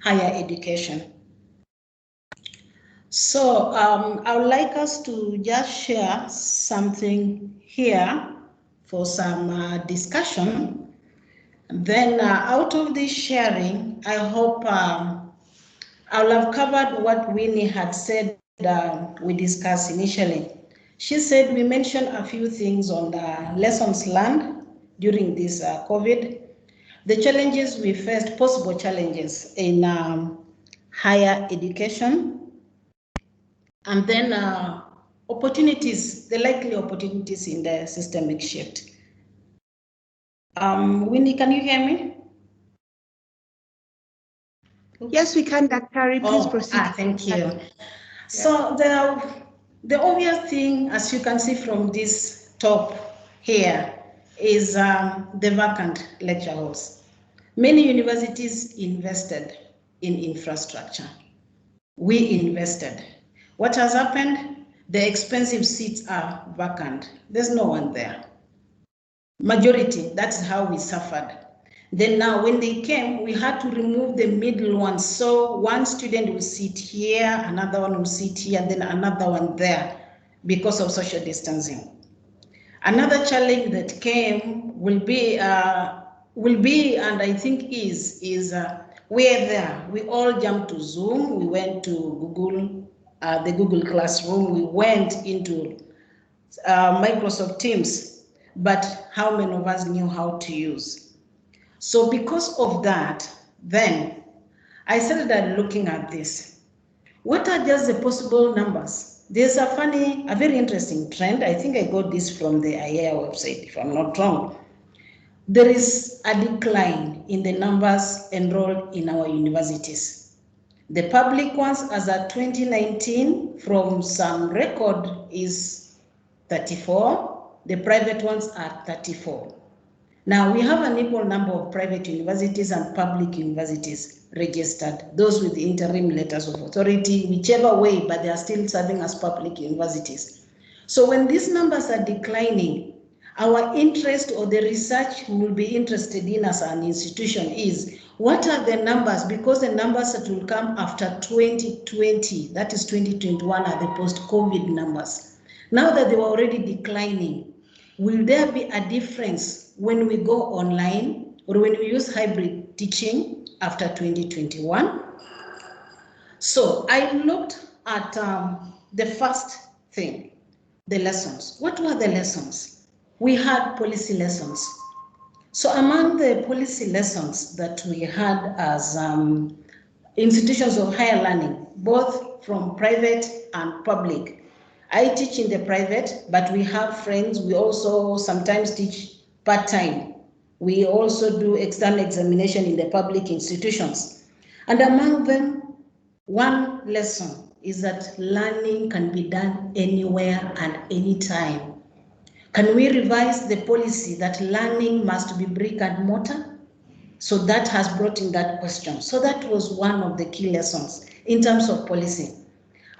higher education. So I would like us to just share something here for some discussion. Then out of this sharing, I hope I will have covered what Winnie had said we discussed initially. She said we mentioned a few things on the lessons learned during this COVID, the challenges we faced, possible challenges in higher education, and then opportunities, the likely opportunities in the systemic shift. Winnie, can you hear me? Oops. Yes, we can, Dr. Please proceed. Thank you. Yeah. So the obvious thing, as you can see from this top here, is the vacant lecture halls. Many universities invested in infrastructure. We invested. What has happened? The expensive seats are vacant. There's no one there. Majority, that's how we suffered. Then now when they came, we had to remove the middle ones. So one student will sit here, another one will sit here, and then another one there because of social distancing. Another challenge that came will be, and I think is we're there. We all jumped to Zoom. We went to Google, the Google Classroom. We went into Microsoft Teams, but how many of us knew how to use? So because of that, then I started looking at this. What are just the possible numbers? There's a very interesting trend. I think I got this from the IAEA website, if I'm not wrong. There is a decline in the numbers enrolled in our universities. The public ones as of 2019 from some record is 34. The private ones are 34. Now we have an equal number of private universities and public universities registered, those with the interim letters of authority, whichever way, but they are still serving as public universities. So when these numbers are declining, our interest or the research we will be interested in as an institution is, what are the numbers? Because the numbers that will come after 2020, that is 2021, are the post-COVID numbers. Now that they were already declining, will there be a difference when we go online or when we use hybrid teaching after 2021? So I looked at the first thing, the lessons. What were the lessons? We had policy lessons. So among the policy lessons that we had as institutions of higher learning, both from private and public, I teach in the private, but we have friends. We also sometimes teach part-time. We also do external examination in the public institutions. And among them, one lesson is that learning can be done anywhere and anytime. Can we revise the policy that learning must be brick and mortar? So that has brought in that question. So that was one of the key lessons in terms of policy.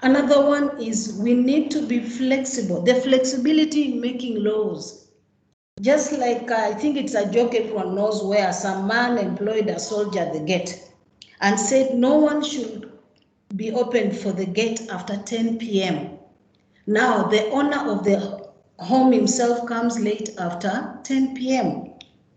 Another one is we need to be flexible. The flexibility in making laws. Just like I think it's a joke everyone knows, where some man employed a soldier at the gate and said no one should be open for the gate after 10 p.m. Now the owner of the home himself comes late after 10 p.m.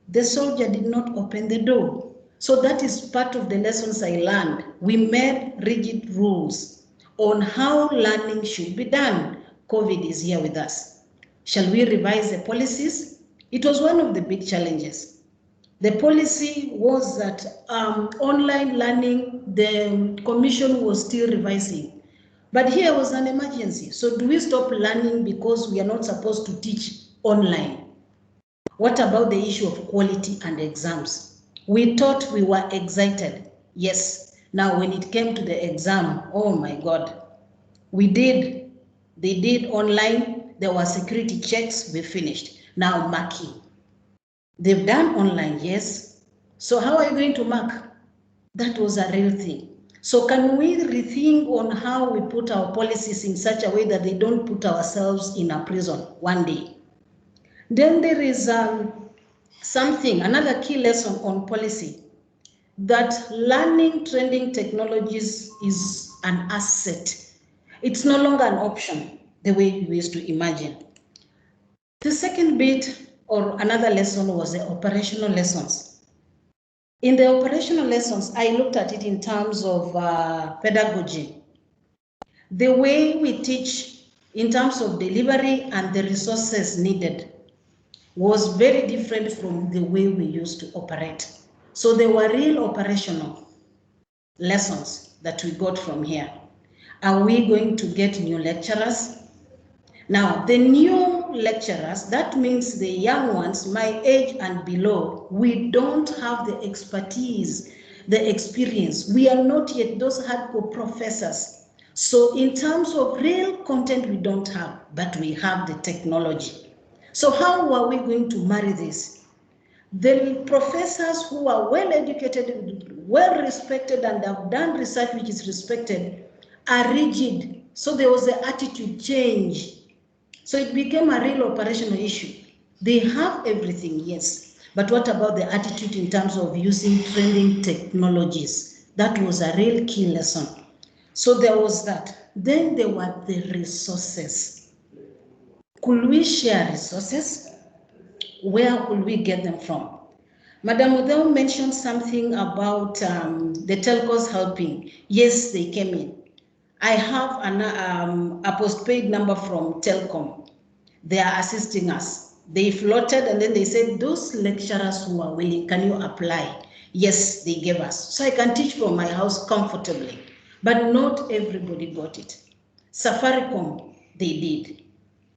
The soldier did not open the door. So that is part of the lessons I learned. We made rigid rules on how learning should be done. COVID is here with us. Shall we revise the policies? It was one of the big challenges. The policy was that online learning, the commission was still revising. But here was an emergency. So do we stop learning because we are not supposed to teach online? What about the issue of quality and exams? We thought we were excited. Yes. Now when it came to the exam, oh my God. They did online, there were security checks, we finished. Now marking. They've done online, yes. So how are you going to mark? That was a real thing. So can we rethink on how we put our policies in such a way that they don't put ourselves in a prison one day? Then there is another key lesson on policy, that learning trending technologies is an asset. It's no longer an option the way we used to imagine. The second bit or another lesson was the operational lessons. In the operational lessons, I looked at it in terms of pedagogy. The way we teach in terms of delivery and the resources needed was very different from the way we used to operate. So there were real operational lessons that we got from here. Are we going to get new lecturers? Now, the new lecturers, that means the young ones, my age and below, we don't have the expertise, the experience. We are not yet those hardcore professors. So in terms of real content, we don't have, but we have the technology. So how are we going to marry this? The professors who are well educated, well respected, and have done research which is respected are rigid. So there was an attitude change. So it became a real operational issue. They have everything, yes. But what about the attitude in terms of using trending technologies? That was a real key lesson. So there was that. Then there were the resources. Could we share resources? Where could we get them from? Madam Udell mentioned something about the telcos helping. Yes, they came in. I have a postpaid number from Telcom. They are assisting us. They floated and then they said, those lecturers who are willing, can you apply? Yes, they gave us. So I can teach from my house comfortably. But not everybody got it. Safaricom, they did.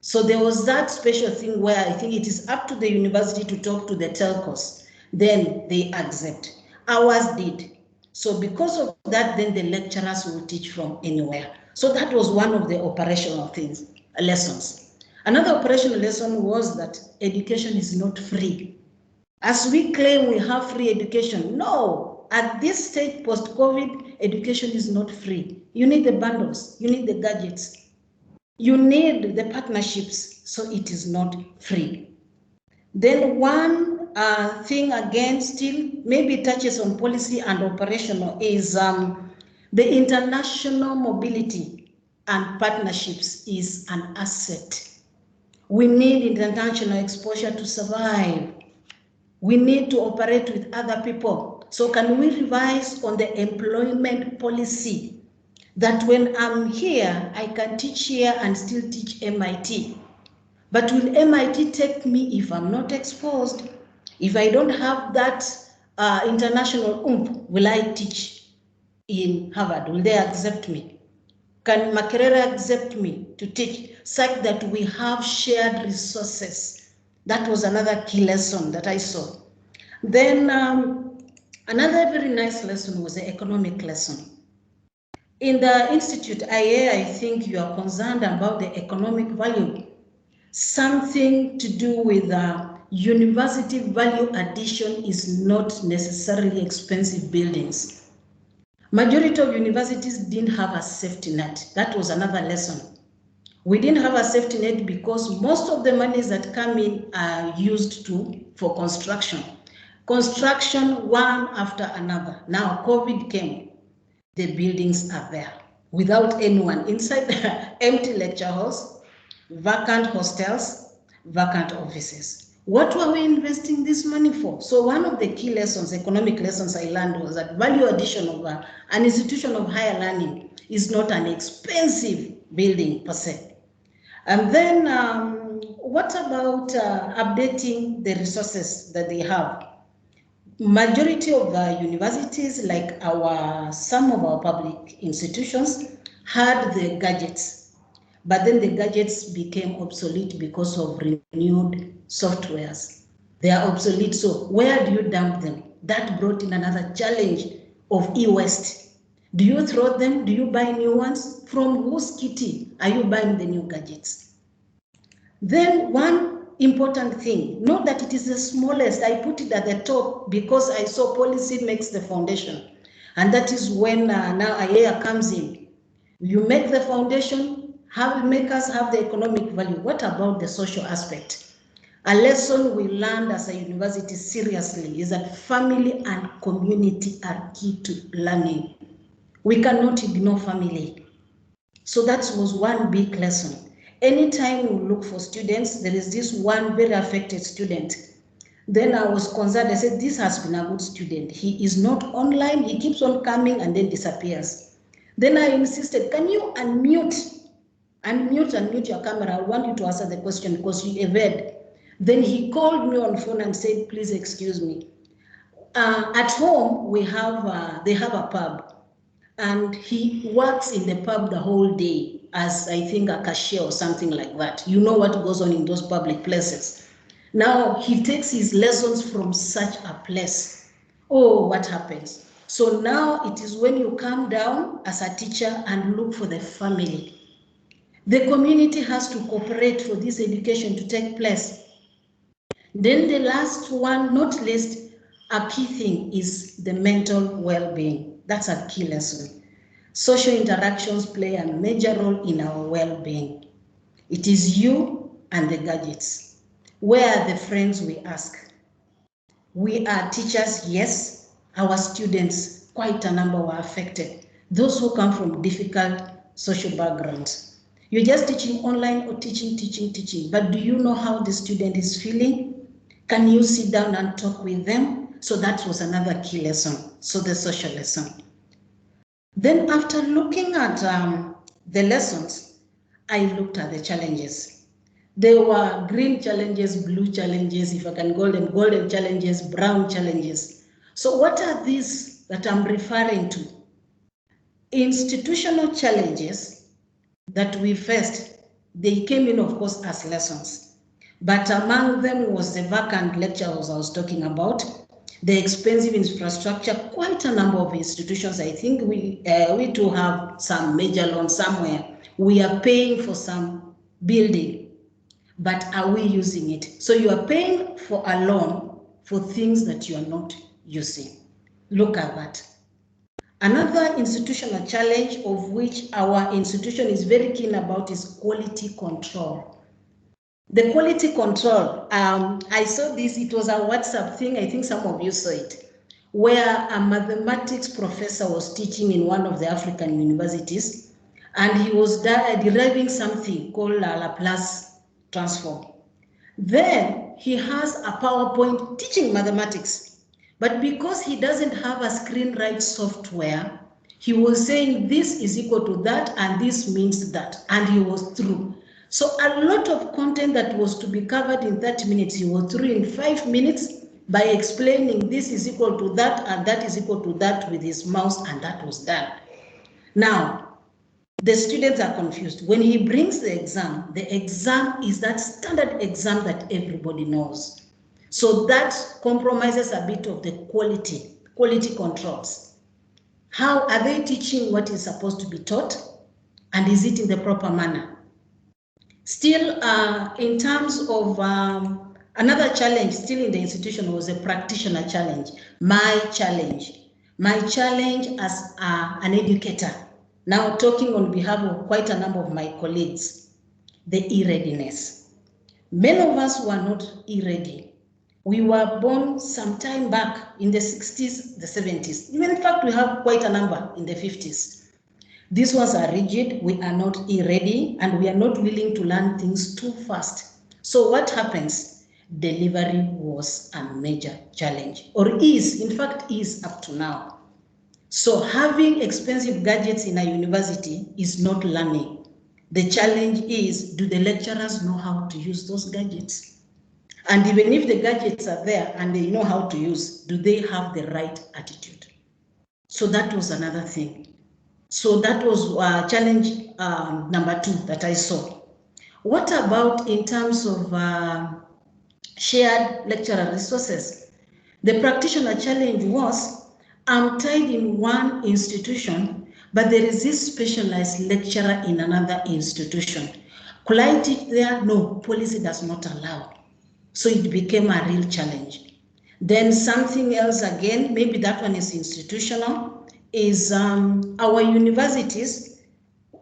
So there was that special thing where I think it is up to the university to talk to the telcos. Then they accept. Ours did. So because of that, then the lecturers will teach from anywhere. So that was one of the operational things, lessons. Another operational lesson was that education is not free. As we claim we have free education, no. At this stage, post-COVID, education is not free. You need the bundles, you need the gadgets, you need the partnerships, so it is not free. Then one thing again, still maybe touches on policy and operational, is the international mobility and partnerships is an asset. We need international exposure to survive. We need to operate with other people. So can we revise on the employment policy that when I'm here, I can teach here and still teach MIT? But will MIT take me if I'm not exposed? If I don't have that international oomph, will I teach in Harvard? Will they accept me? Can Makerere accept me to teach, such that we have shared resources? That was another key lesson that I saw. Then another very nice lesson was the economic lesson. In the Institute IA, I think you are concerned about the economic value, something to do with university value addition is not necessarily expensive buildings. Majority of universities didn't have a safety net. That was another lesson. We didn't have a safety net because most of the monies that come in are used for construction. Construction one after another. Now COVID came, the buildings are there without anyone inside, empty lecture halls, vacant hostels, vacant offices. What were we investing this money for? So one of the key lessons, economic lessons I learned was that value addition of an institution of higher learning is not an expensive building per se. And then what about updating the resources that they have? Majority of the universities, like some of our public institutions, had the gadgets, but then the gadgets became obsolete because of renewed softwares. They are obsolete, so where do you dump them? That brought in another challenge of e-waste. Do you throw them? Do you buy new ones? From whose kitty are you buying the new gadgets? Then one important thing, note that it is the smallest, I put it at the top because I saw policy makes the foundation. And that is when now IAEA comes in. You make the foundation, make us have the economic value. What about the social aspect? A lesson we learned as a university seriously is that family and community are key to learning. We cannot ignore family. So that was one big lesson. Anytime we look for students, there is this one very affected student. Then I was concerned, I said, this has been a good student. He is not online, he keeps on coming and then disappears. Then I insisted, can you unmute your camera? I want you to answer the question because you evade. Then he called me on phone and said, please excuse me. At home, they have a pub. And he works in the pub the whole day as, I think, a cashier or something like that. You know what goes on in those public places. Now, he takes his lessons from such a place. Oh, what happens? So now it is when you come down as a teacher and look for the family. The community has to cooperate for this education to take place. Then the last one, not least, a key thing is the mental well-being. That's a key lesson. Social interactions play a major role in our well-being. It is you and the gadgets. Where are the friends we ask? We are teachers, yes. Our students, quite a number were affected. Those who come from difficult social backgrounds. You're just teaching online or teaching. But do you know how the student is feeling? Can you sit down and talk with them? So that was another key lesson. So the social lesson. Then after looking at the lessons, I looked at the challenges. There were green challenges, blue challenges, if I can call them golden challenges, brown challenges. So what are these that I'm referring to? Institutional challenges that we faced, they came in, of course, as lessons. But among them was the vacant lecture halls I was talking about, the expensive infrastructure. Quite a number of institutions, I think we too have some major loan somewhere. We are paying for some building, but are we using it? So you are paying for a loan for things that you are not using. Look at that. Another institutional challenge of which our institution is very keen about is quality control. The quality control, I saw this, it was a WhatsApp thing, I think some of you saw it, where a mathematics professor was teaching in one of the African universities, and he was deriving something called Laplace transform. Then he has a PowerPoint teaching mathematics, but because he doesn't have a screen-write software, he was saying this is equal to that and this means that, and he was through. So a lot of content that was to be covered in 30 minutes, he was through in 5 minutes by explaining this is equal to that and that is equal to that with his mouse, and that was done. Now, the students are confused. When he brings the exam is that standard exam that everybody knows. So that compromises a bit of the quality controls. How are they teaching what is supposed to be taught? And is it in the proper manner? Still, in terms of another challenge still in the institution was a practitioner challenge. My challenge as an educator, now talking on behalf of quite a number of my colleagues, the e-readiness. Many of us were not e-ready. We were born some time back in the 60s, the 70s. Even in fact, we have quite a number in the 50s. These ones are rigid, we are not e-ready, and we are not willing to learn things too fast. So what happens? Delivery was a major challenge, or is, in fact, is up to now. So having expensive gadgets in a university is not learning. The challenge is, do the lecturers know how to use those gadgets? And even if the gadgets are there and they know how to use, do they have the right attitude? So that was another thing. So that was challenge number 2 that I saw. What about in terms of shared lecturer resources? The practitioner challenge was, I'm tied in one institution, but there is this specialized lecturer in another institution. Could I teach there? No, policy does not allow. So it became a real challenge. Then something else again, maybe that one is institutional, is our universities.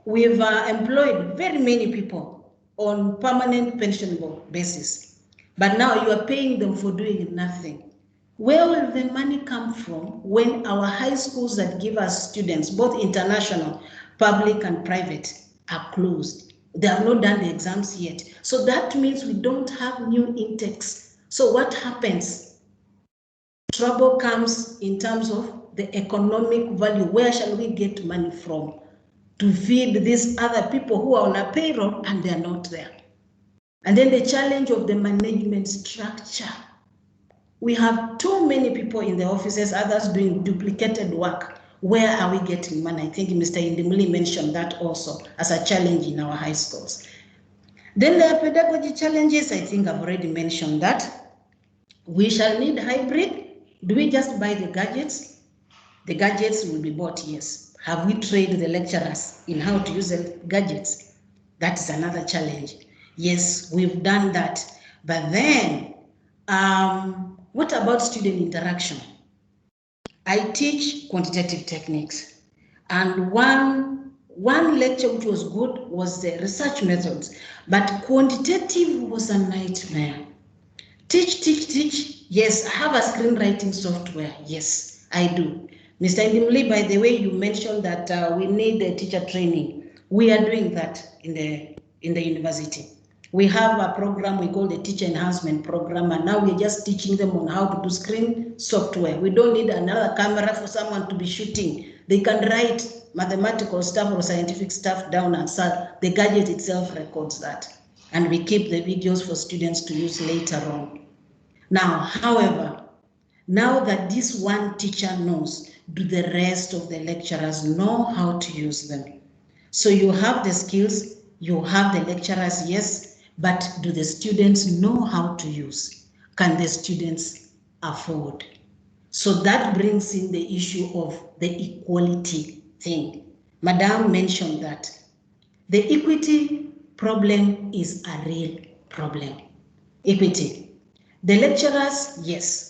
We've employed very many people on permanent pensionable basis, but now you are paying them for doing nothing. Where will the money come from when our high schools that give us students, both international, public and private, are closed? They have not done the exams yet. So that means we don't have new intakes. So what happens? Trouble comes in terms of the economic value. Where shall we get money from to feed these other people who are on a payroll and they're not there? And then the challenge of the management structure. We have too many people in the offices, others doing duplicated work. Where are we getting money? I think Mr. Indimuli mentioned that also as a challenge in our high schools. Then there are pedagogy challenges. I think I've already mentioned that. We shall need hybrid. Do we just buy the gadgets? The gadgets will be bought, yes. Have we trained the lecturers in how to use the gadgets? That is another challenge. Yes, we've done that. But then, what about student interaction? I teach quantitative techniques. And one lecture which was good was the research methods. But quantitative was a nightmare. Teach. Yes, I have a screenwriting software. Yes, I do. Mr. Indimli, by the way, you mentioned that we need a teacher training. We are doing that in the university. We have a program we call the Teacher Enhancement Program, and now we're just teaching them on how to do screen software. We don't need another camera for someone to be shooting. They can write mathematical stuff or scientific stuff down, and the gadget itself records that. And we keep the videos for students to use later on. Now, however, now that this one teacher knows, do the rest of the lecturers know how to use them? So you have the skills, you have the lecturers, yes, but do the students know how to use? Can the students afford? So that brings in the issue of the equality thing. Madam mentioned that. The equity problem is a real problem. Equity. The lecturers, yes.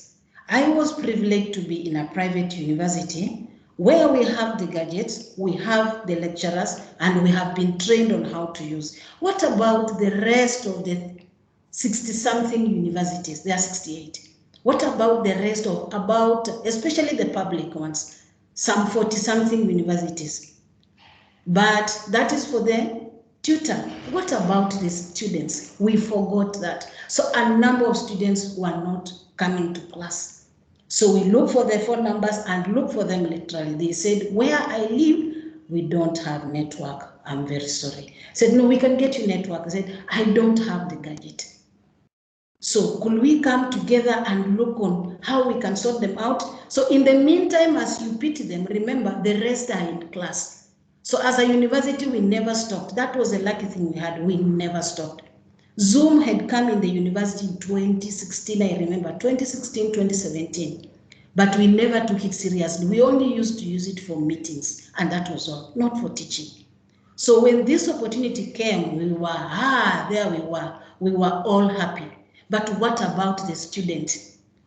I was privileged to be in a private university where we have the gadgets, we have the lecturers, and we have been trained on how to use. What about the rest of the 60-something universities? There are 68. What about the rest of, especially the public ones, some 40-something universities? But that is for the tutor. What about the students? We forgot that. So a number of students were not coming to class. So we look for their phone numbers and look for them literally. They said, where I live, we don't have network. I'm very sorry. I said, no, we can get you network. I said, I don't have the gadget. So could we come together and look on how we can sort them out? So in the meantime, as you pity them, remember the rest are in class. So as a university, we never stopped. That was a lucky thing we had. We never stopped. Zoom had come in the university in 2016, I remember, 2016, 2017. But we never took it seriously. We only used to use it for meetings, and that was all, not for teaching. So when this opportunity came, we were, there we were. We were all happy. But what about the student?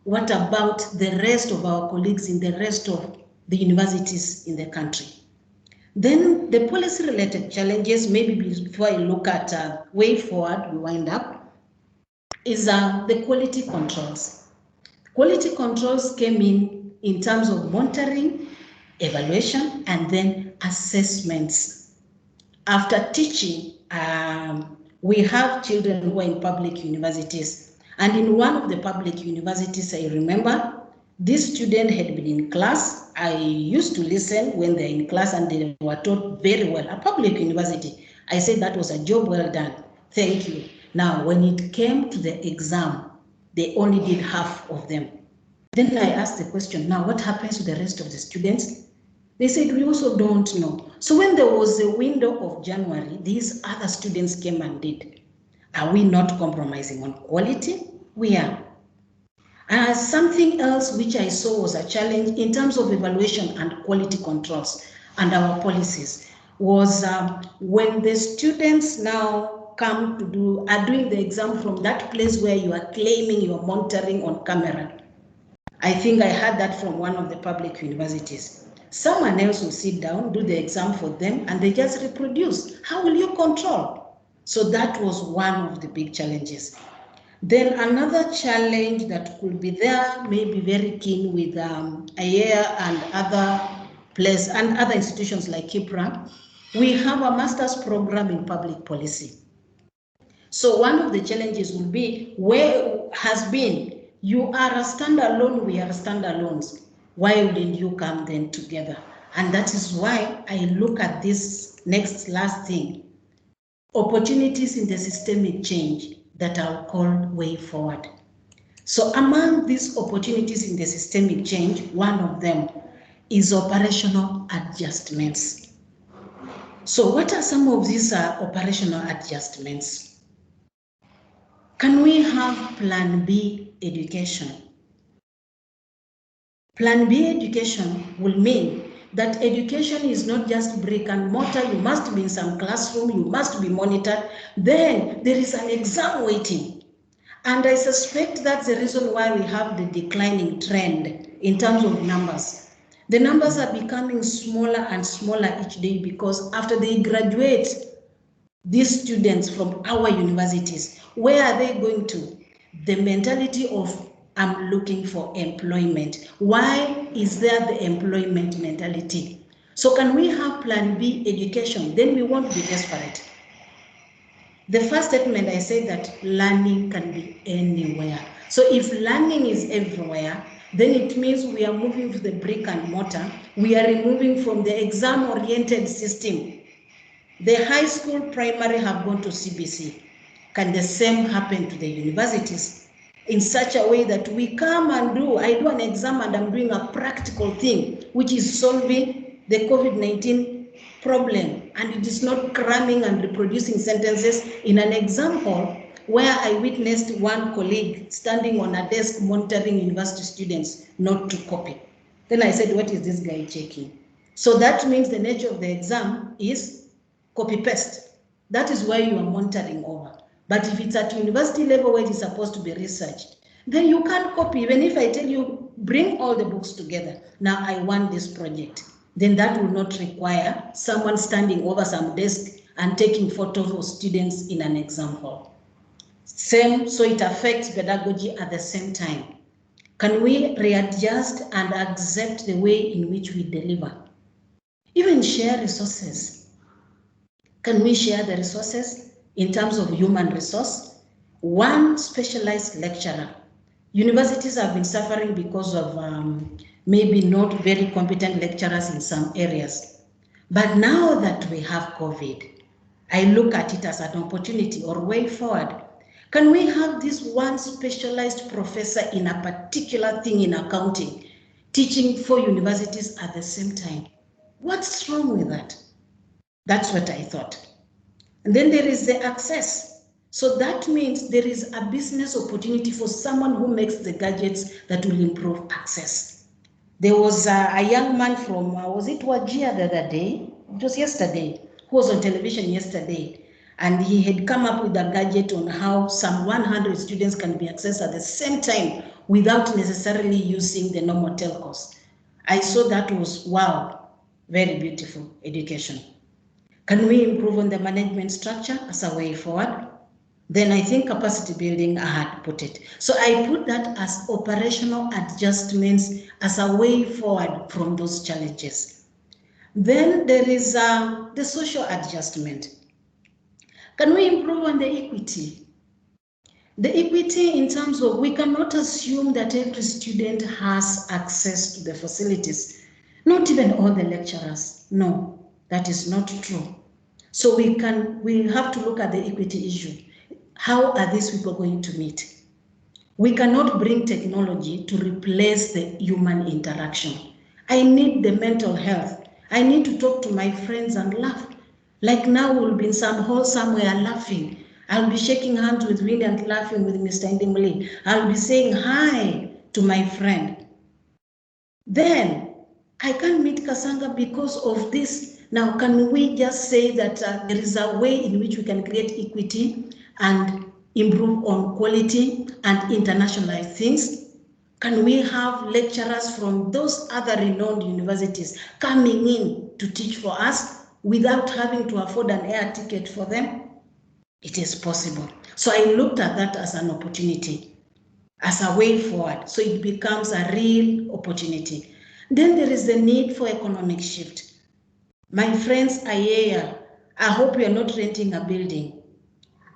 What about the rest of our colleagues in the rest of the universities in the country? Then the policy-related challenges, maybe before I look at way forward, we wind up, is the quality controls. Quality controls came in terms of monitoring, evaluation, and then assessments. After teaching, we have children who are in public universities. And in one of the public universities, I remember, this student had been in class. I used to listen when they're in class and they were taught very well. A public university, I said that was a job well done. Thank you. Now, when it came to the exam, they only did half of them. Then I asked the question, now what happens to the rest of the students? They said, we also don't know. So when there was a window of January, these other students came and did. Are we not compromising on quality? We are. Something else which I saw was a challenge in terms of evaluation and quality controls and our policies was when the students now are doing the exam from that place where you are claiming you are monitoring on camera. I think I heard that from one of the public universities. Someone else will sit down, do the exam for them, and they just reproduce. How will you control? So that was one of the big challenges. Then another challenge that could be there, maybe very keen with IAEA and other institutions like KIPRA, we have a master's program in public policy. So one of the challenges will be you are a standalone, we are standalones. Why wouldn't you come then together? And that is why I look at this last thing, opportunities in the systemic change that I'll call way forward. So among these opportunities in the systemic change, one of them is operational adjustments. So what are some of these operational adjustments? Can we have Plan B education? Plan B education will mean that education is not just brick and mortar, you must be in some classroom, you must be monitored, then there is an exam waiting. And I suspect that's the reason why we have the declining trend in terms of numbers. The numbers are becoming smaller and smaller each day because after they graduate, these students from our universities, where are they going to? The mentality of I'm looking for employment. Why is there the employment mentality? So can we have Plan B education? Then we won't be desperate. The first statement I said that learning can be anywhere. So if learning is everywhere, then it means we are moving to the brick and mortar. We are removing from the exam-oriented system. The high school, primary have gone to CBC. Can the same happen to the universities in such a way that we come and I do an exam and I'm doing a practical thing, which is solving the COVID-19 problem, and it is not cramming and reproducing sentences in an exam hall where I witnessed one colleague standing on a desk monitoring university students not to copy. Then I said, what is this guy checking? So that means the nature of the exam is copy-paste. That is why you are monitoring over. But if it's at university level where it is supposed to be researched, then you can't copy. Even if I tell you, bring all the books together. Now I want this project. Then that will not require someone standing over some desk and taking photos of students in an exam hall. Same, so it affects pedagogy at the same time. Can we readjust and accept the way in which we deliver? Even share resources. Can we share the resources in terms of human resource? One specialized lecturer. Universities have been suffering because of maybe not very competent lecturers in some areas. But now that we have COVID, I look at it as an opportunity or way forward. Can we have this one specialized professor in a particular thing in accounting, teaching 4 universities at the same time? What's wrong with that? That's what I thought. And then there is the access. So that means there is a business opportunity for someone who makes the gadgets that will improve access. There was a young man from, was it Wajir the other day? It was yesterday, who was on television yesterday. And he had come up with a gadget on how some 100 students can be accessed at the same time without necessarily using the normal telcos. I saw that was, wow, very beautiful education. Can we improve on the management structure as a way forward? Then I think capacity building, I had put it. So I put that as operational adjustments as a way forward from those challenges. Then there is the social adjustment. Can we improve on the equity? The equity in terms of, we cannot assume that every student has access to the facilities, not even all the lecturers. No, that is not true. So we have to look at the equity issue. How are these people going to meet? We cannot bring technology to replace the human interaction. I need the mental health. I need to talk to my friends and laugh. Like now we'll be in some hall somewhere laughing. I'll be shaking hands with Winnie and laughing with Mr. Ndimuli. I'll be saying hi to my friend. Then I can't meet Kasanga because of this. Now, can we just say that there is a way in which we can create equity and improve on quality and internationalize things? Can we have lecturers from those other renowned universities coming in to teach for us without having to afford an air ticket for them? It is possible. So I looked at that as an opportunity, as a way forward. So it becomes a real opportunity. Then there is the need for economic shift. My friends, I hope you are not renting a building.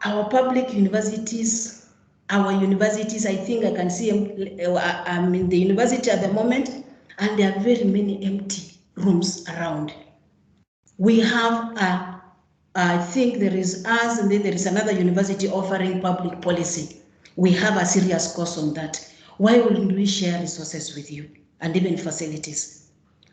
Our public universities, I think I can see I'm in the university at the moment, and there are very many empty rooms around. We have I think there is us, and then there is another university offering public policy. We have a serious course on that. Why wouldn't we share resources with you and even facilities?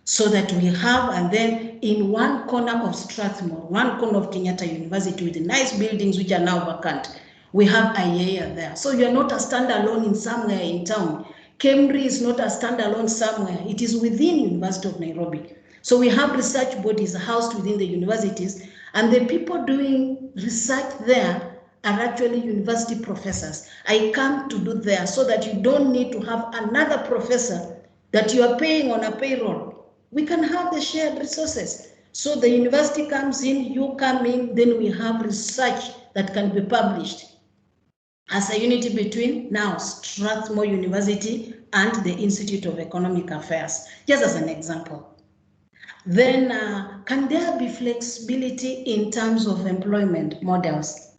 So that we have, and then in one corner of Strathmore, one corner of Kenyatta University with the nice buildings which are now vacant, we have IAEA there. So you're not a standalone in somewhere in town. Cambridge is not a standalone somewhere. It is within University of Nairobi. So we have research bodies housed within the universities, and the people doing research there are actually university professors. I come to do there so that you don't need to have another professor that you are paying on a payroll. We can have the shared resources. So the university comes in, you come in, then we have research that can be published as a unity between now Strathmore University and the Institute of Economic Affairs, just as an example. Then can there be flexibility in terms of employment models?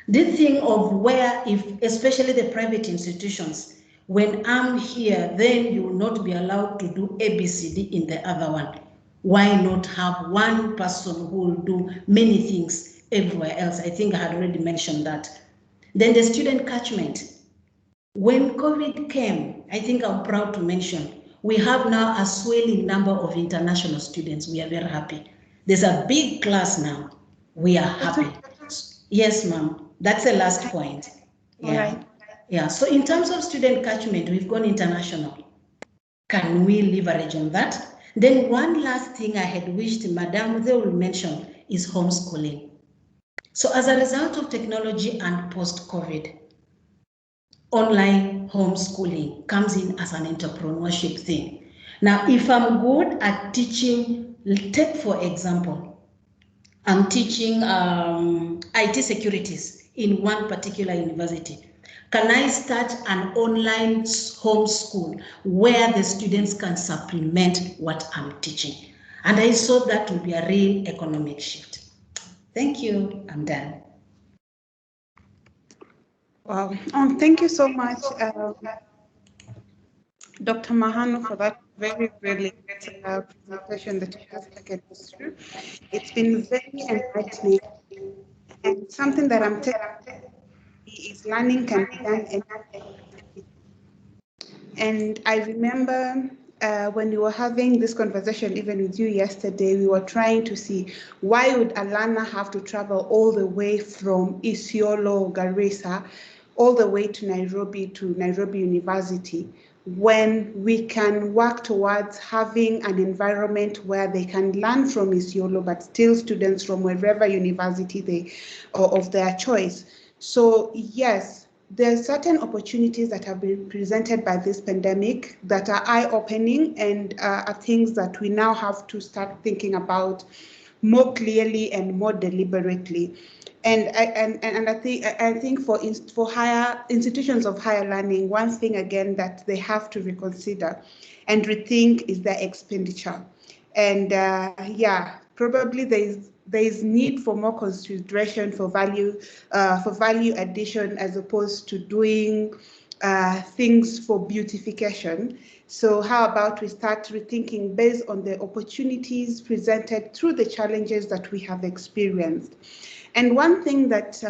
This thing of where, if especially the private institutions, when I'm here, then you will not be allowed to do ABCD in the other one. Why not have one person who will do many things everywhere else? I think I had already mentioned that. Then the student catchment. When COVID came, I think I'm proud to mention, we have now a swelling number of international students. We are very happy. There's a big class now. We are happy. Yes, ma'am. That's the last point. Yeah. Right. Yeah. So in terms of student catchment, we've gone international. Can we leverage on that? Then one last thing I had wished Madam they will mention is homeschooling. So as a result of technology and post-COVID, online homeschooling comes in as an entrepreneurship thing. Now, if I'm good at teaching, take for example, I'm teaching IT securities in one particular university. Can I start an online homeschool where the students can supplement what I'm teaching? And I saw that would be a real economic shift. Thank you. I'm done. Wow. Thank you so much, Dr. Mahano, for that very brilliant presentation that you have taken us through. It's been very enlightening, and something that I'm taking is learning can be done anywhere. And I remember when we were having this conversation, even with you yesterday, we were trying to see why would a learner have to travel all the way from Isiolo, Garissa, all the way to Nairobi University, when we can work towards having an environment where they can learn from Isiolo, but still students from wherever university they or of their choice. So yes, there are certain opportunities that have been presented by this pandemic that are eye-opening and are things that we now have to start thinking about more clearly and more deliberately. And I think for higher institutions of higher learning, one thing again that they have to reconsider and rethink is their expenditure. And yeah, probably there is there is need for more consideration for value addition as opposed to doing things for beautification. So how about we start rethinking based on the opportunities presented through the challenges that we have experienced. And one thing that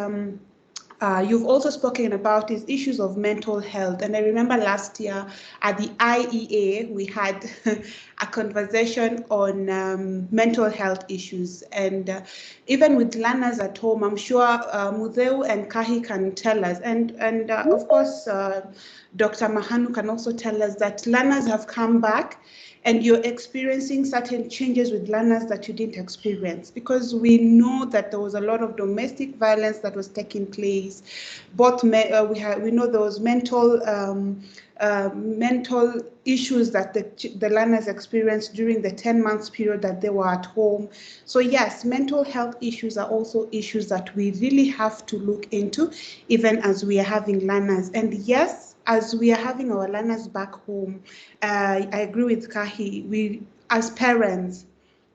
you've also spoken about is issues of mental health. And I remember last year at the IEA, we had a conversation on mental health issues. And even with learners at home, I'm sure Mudeu and Kahi can tell us. And of course, Dr. Mahanu can also tell us that learners have come back and you're experiencing certain changes with learners that you didn't experience, because we know that there was a lot of domestic violence that was taking place. Both we know there was mental issues that the learners experienced during the 10 months period that they were at home. So yes, mental health issues are also issues that we really have to look into, even as we are having learners. And yes, as we are having our learners back home, I agree with Kahi, we as parents,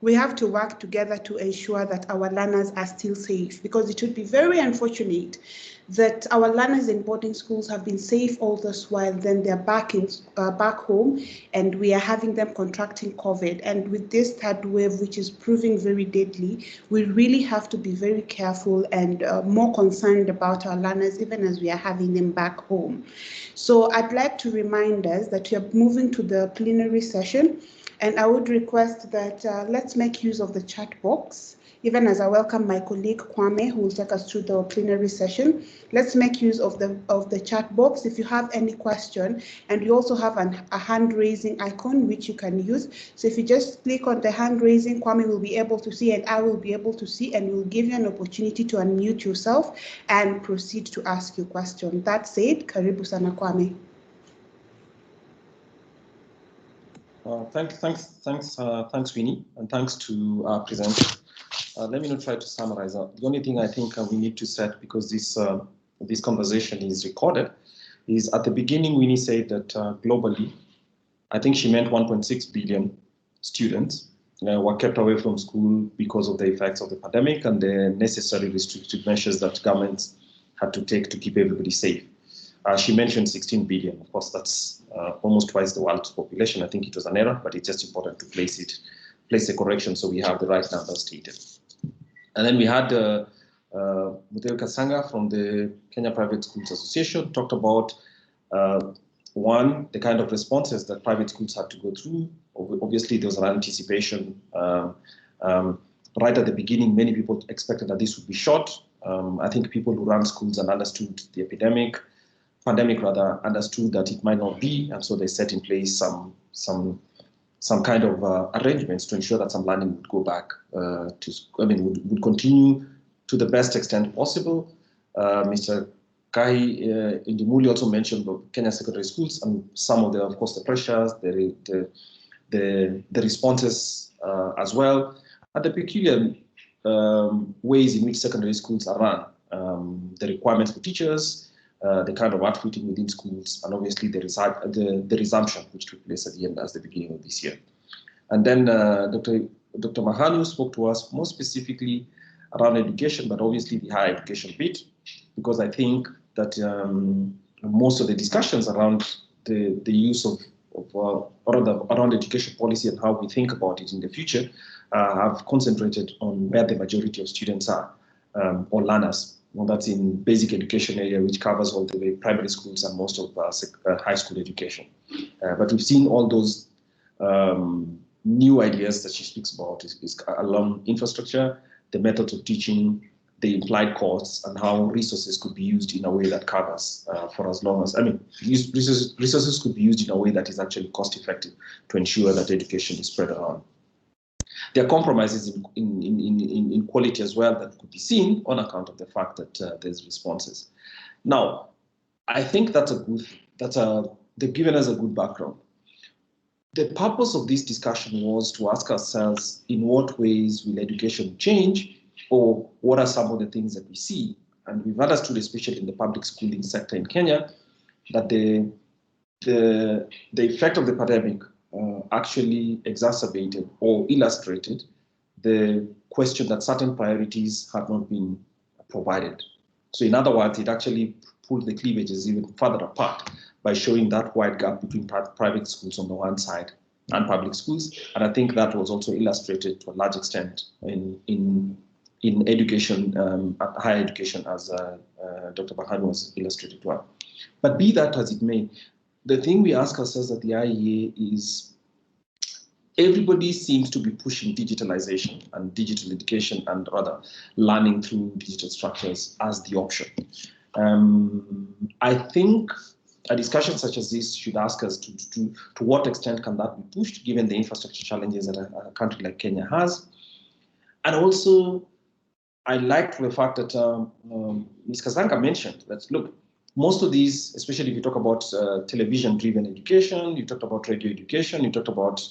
we have to work together to ensure that our learners are still safe, because it would be very unfortunate that our learners in boarding schools have been safe all this while, then they're back home and we are having them contracting COVID. And with this third wave, which is proving very deadly, we really have to be very careful and more concerned about our learners, even as we are having them back home. So I'd like to remind us that we are moving to the plenary session, and I would request that let's make use of the chat box. Even as I welcome my colleague Kwame, who will take us through the plenary session, let's make use of the chat box. If you have any question, and you also have a hand raising icon which you can use. So if you just click on the hand raising, Kwame will be able to see, and I will be able to see, and we'll give you an opportunity to unmute yourself and proceed to ask your question. That said, karibu sana Kwame. Thanks, Winnie, and thanks to our presenter. Let me not try to summarize. The only thing I think we need to set, because this conversation is recorded, is at the beginning Winnie said that globally, I think she meant 1.6 billion students were kept away from school because of the effects of the pandemic and the necessary restrictive measures that governments had to take to keep everybody safe. She mentioned 16 billion. Of course, that's almost twice the world's population. I think it was an error, but it's just important to place the correction so we have the right number stated. And then we had Mudeu Kasanga from the Kenya Private Schools Association talked about one, the kind of responses that private schools had to go through. Obviously, there was an anticipation. Right at the beginning, many people expected that this would be short. I think people who ran schools and understood the pandemic understood that it might not be, and so they set in place some kind of arrangements to ensure that some learning would go back would continue to the best extent possible. Mr. Kai Indimuli also mentioned Kenya secondary schools and some of of course, the pressures, the responses as well, and the peculiar ways in which secondary schools are run, the requirements for teachers, the kind of outfitting within schools, and obviously the resumption which took place at the beginning of this year. And then Dr. Mahanu spoke to us more specifically around education, but obviously the higher education bit, because I think that most of the discussions around the use of around education policy and how we think about it in the future have concentrated on where the majority of students are or learners. Well, that's in basic education area, which covers all the way primary schools and most of high school education. But we've seen all those new ideas that she speaks about is along infrastructure, the methods of teaching, the implied costs, and how resources could be used in a way that covers for as long as, resources could be used in a way that is actually cost effective to ensure that education is spread around. There are compromises in quality as well that could be seen on account of the fact that there's responses. Now, I think that's a good, they've given us a good background. The purpose of this discussion was to ask ourselves, in what ways will education change, or what are some of the things that we see? And we've understood, especially in the public schooling sector in Kenya, that the effect of the pandemic actually exacerbated or illustrated the questioned that certain priorities had not been provided. So in other words, it actually pulled the cleavages even further apart by showing that wide gap between private schools on the one side and public schools. And I think that was also illustrated to a large extent in education, higher education, as Dr. Bahani was illustrated to. But be that as it may, the thing we ask ourselves at the IEA is everybody seems to be pushing digitalization and digital education and rather learning through digital structures as the option. I think a discussion such as this should ask us to what extent can that be pushed given the infrastructure challenges that a country like Kenya has. And also, I liked the fact that Ms. Kazanga mentioned that, look, most of these, especially if you talk about television-driven education, you talked about radio education, you talked about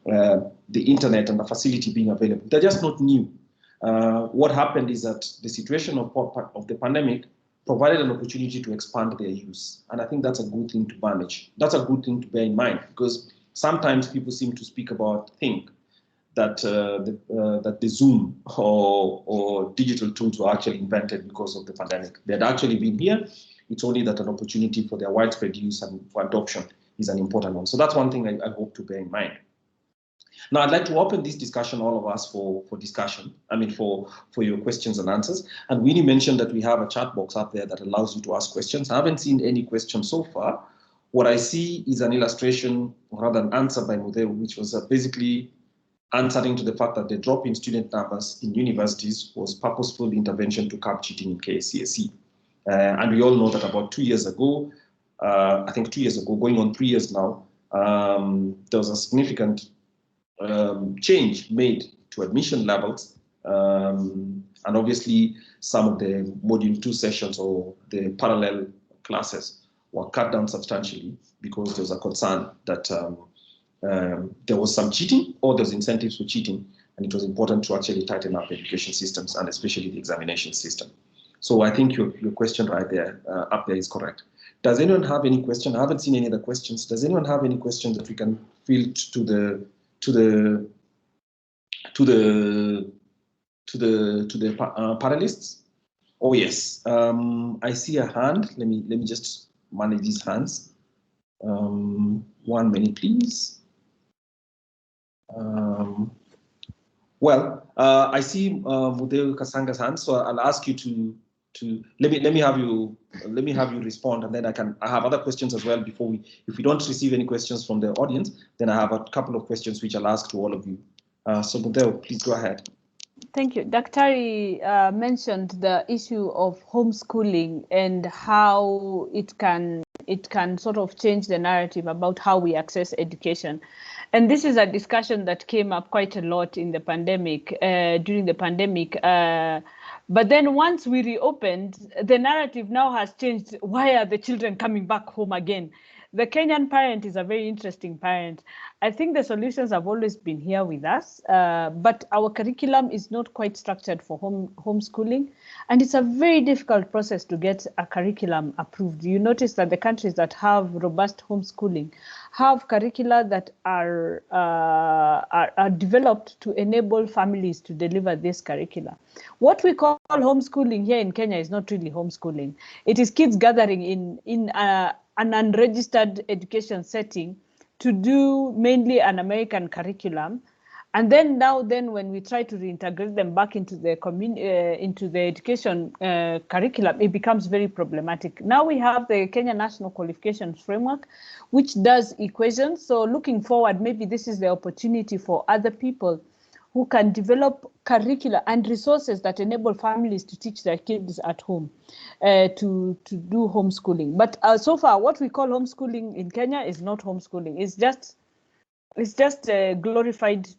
the internet and the facility being available, they're just not new. What happened is that the situation of the pandemic provided an opportunity to expand their use. And I think that's a good thing to manage. That's a good thing to bear in mind, because sometimes people seem to think that the Zoom or digital tools were actually invented because of the pandemic. They had actually been here. It's only that an opportunity for their widespread use and for adoption is an important one. So that's one thing I hope to bear in mind. Now, I'd like to open this discussion, all of us, for discussion. I mean, for your questions and answers. And Winnie mentioned that we have a chat box up there that allows you to ask questions. I haven't seen any questions so far. What I see is an illustration, or rather an answer by Mudeu, which was basically answering to the fact that the drop in student numbers in universities was purposeful intervention to curb cheating in KCSE. And we all know that about 2 years ago, I think 2 years ago, going on 3 years now, there was a significant change made to admission levels. And obviously, some of the module 2 sessions or the parallel classes were cut down substantially because there was a concern that there was some cheating or there's incentives for cheating, and it was important to actually tighten up education systems and especially the examination system. So I think your question right there, up there, is correct. Does anyone have any question? I haven't seen any other questions. Does anyone have any questions that we can field to the panelists? Oh yes, I see a hand. Let me just manage these hands. 1 minute, please. I see Mudeu Kasanga's hand, so I'll ask you to let me have you respond, and then I have other questions as well before if we don't receive any questions from the audience, then I have a couple of questions which I'll ask to all of you. So Mudeu, please go ahead. Thank you. Daktari mentioned the issue of homeschooling and how it can sort of change the narrative about how we access education. And this is a discussion that came up quite a lot in the pandemic, during the pandemic. But then once we reopened, the narrative now has changed. Why are the children coming back home again? The Kenyan parent is a very interesting parent. I think the solutions have always been here with us, but our curriculum is not quite structured for homeschooling. And it's a very difficult process to get a curriculum approved. You notice that the countries that have robust homeschooling have curricula that are developed to enable families to deliver this curricula. What we call homeschooling here in Kenya is not really homeschooling. It is kids gathering in an unregistered education setting to do mainly an American curriculum. And then when we try to reintegrate them back into the education curriculum, it becomes very problematic. Now we have the Kenya National Qualifications Framework, which does equations. So looking forward, maybe this is the opportunity for other people who can develop curricula and resources that enable families to teach their kids at home, to do homeschooling. But so far, what we call homeschooling in Kenya is not homeschooling. It's just a glorified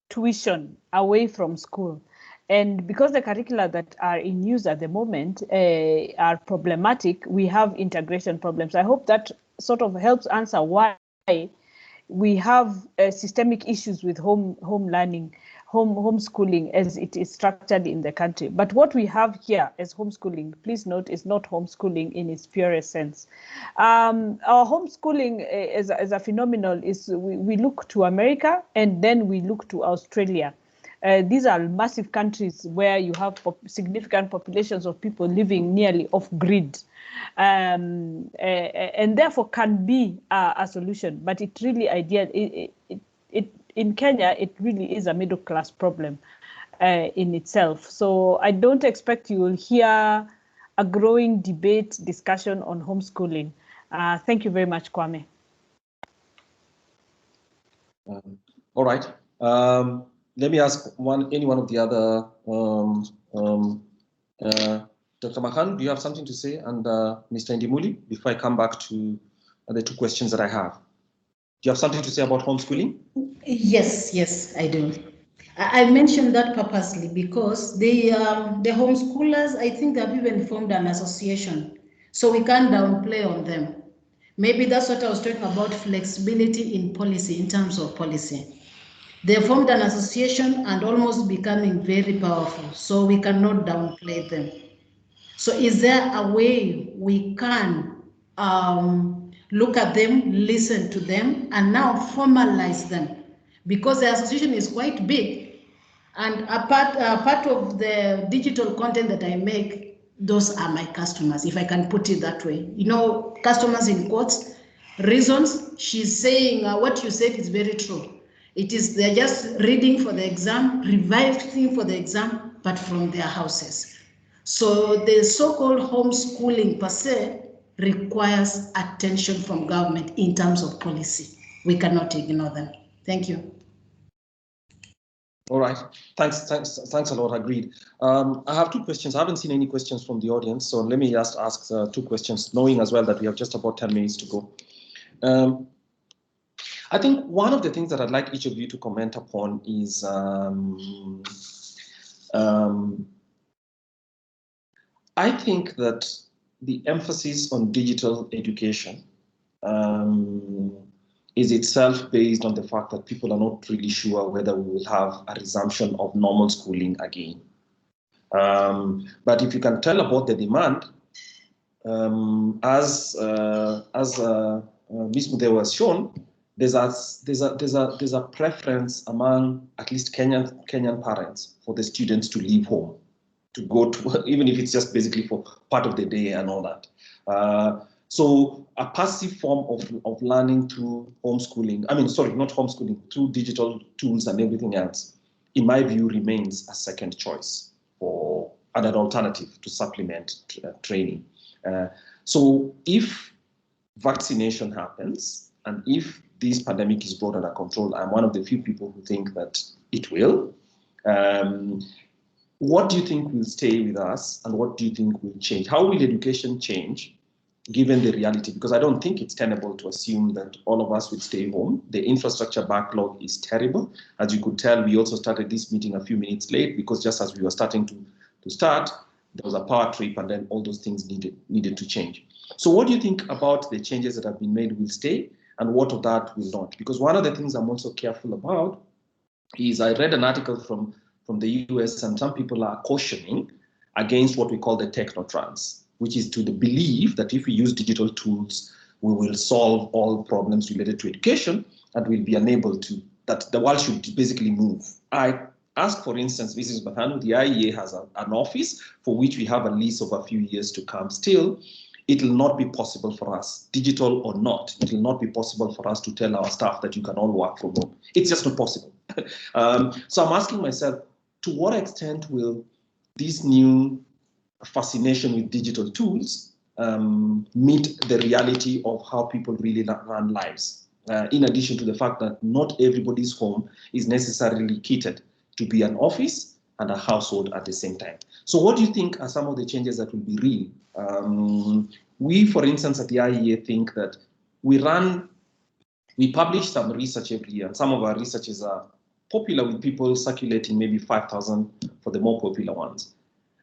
tuition away from school. And because the curricula that are in use at the moment are problematic, we have integration problems. I hope that sort of helps answer why we have systemic issues with homeschooling as it is structured in the country. But what we have here as homeschooling, please note, is not homeschooling in its purest sense. Our homeschooling as a phenomenon is we look to America and then we look to Australia. These are massive countries where you have significant populations of people living nearly off grid, and therefore can be a solution. But it really in Kenya, it really is a middle class problem in itself. So I don't expect you will hear a growing debate discussion on homeschooling. Thank you very much, Kwame. All right. Let me ask any one of the other. Dr. Makan, do you have something to say? And Mr. Ndimuli, before I come back to the two questions that I have. Do you have something to say about homeschooling? Yes, I do. I mentioned that purposely because the homeschoolers, I think they've even formed an association, so we can't downplay on them. Maybe that's what I was talking about, flexibility in policy, in terms of policy. They formed an association and almost becoming very powerful, so we cannot downplay them. So is there a way we can look at them, listen to them, and now formalize them? Because the association is quite big, and a part of the digital content that I make, those are my customers, if I can put it that way. You know, customers in quotes, reasons. She's saying what you said is very true. They're just reading for the exam, revising for the exam, but from their houses. So the so-called homeschooling per se requires attention from government in terms of policy. We cannot ignore them. Thank you. All right. Thanks a lot. Agreed. I have two questions. I haven't seen any questions from the audience, so let me just ask two questions, knowing as well that we have just about 10 minutes to go. I think one of the things that I'd like each of you to comment upon is I think that the emphasis on digital education is itself based on the fact that people are not really sure whether we will have a resumption of normal schooling again. But if you can tell about the demand, as Ms. Mude was shown, there's a preference among at least Kenyan parents for the students to leave home, to go to, even if it's just basically for part of the day and all that. So a passive form of learning through homeschooling, not homeschooling, through digital tools and everything else, in my view, remains a second choice or an alternative to supplement training. So if vaccination happens and if this pandemic is brought under control, I'm one of the few people who think that it will. What do you think will stay with us and what do you think will change? How will education change given the reality? Because I don't think it's tenable to assume that all of us would stay home. The infrastructure backlog is terrible. As you could tell, we also started this meeting a few minutes late because just as we were starting to start, there was a power trip and then all those things needed to change. So what do you think about the changes that have been made will stay and what of that will not? Because one of the things I'm also careful about is I read an article from the US and some people are cautioning against what we call the technotrans, which is to the belief that if we use digital tools, we will solve all problems related to education and we'll be unable to, that the world should basically move. I ask, for instance, Mrs. Bahanu, the IEA has an office for which we have a lease of a few years to come. Still, it will not be possible for us, digital or not, it will not be possible for us to tell our staff that you can all work from home. It's just not possible. So I'm asking myself, to what extent will this new fascination with digital tools meet the reality of how people really run lives? In addition to the fact that not everybody's home is necessarily catered to be an office and a household at the same time. So what do you think are some of the changes that will be real? We, for instance, at the IEA think that we publish some research every year, and some of our researches are popular with people circulating maybe 5,000 for the more popular ones.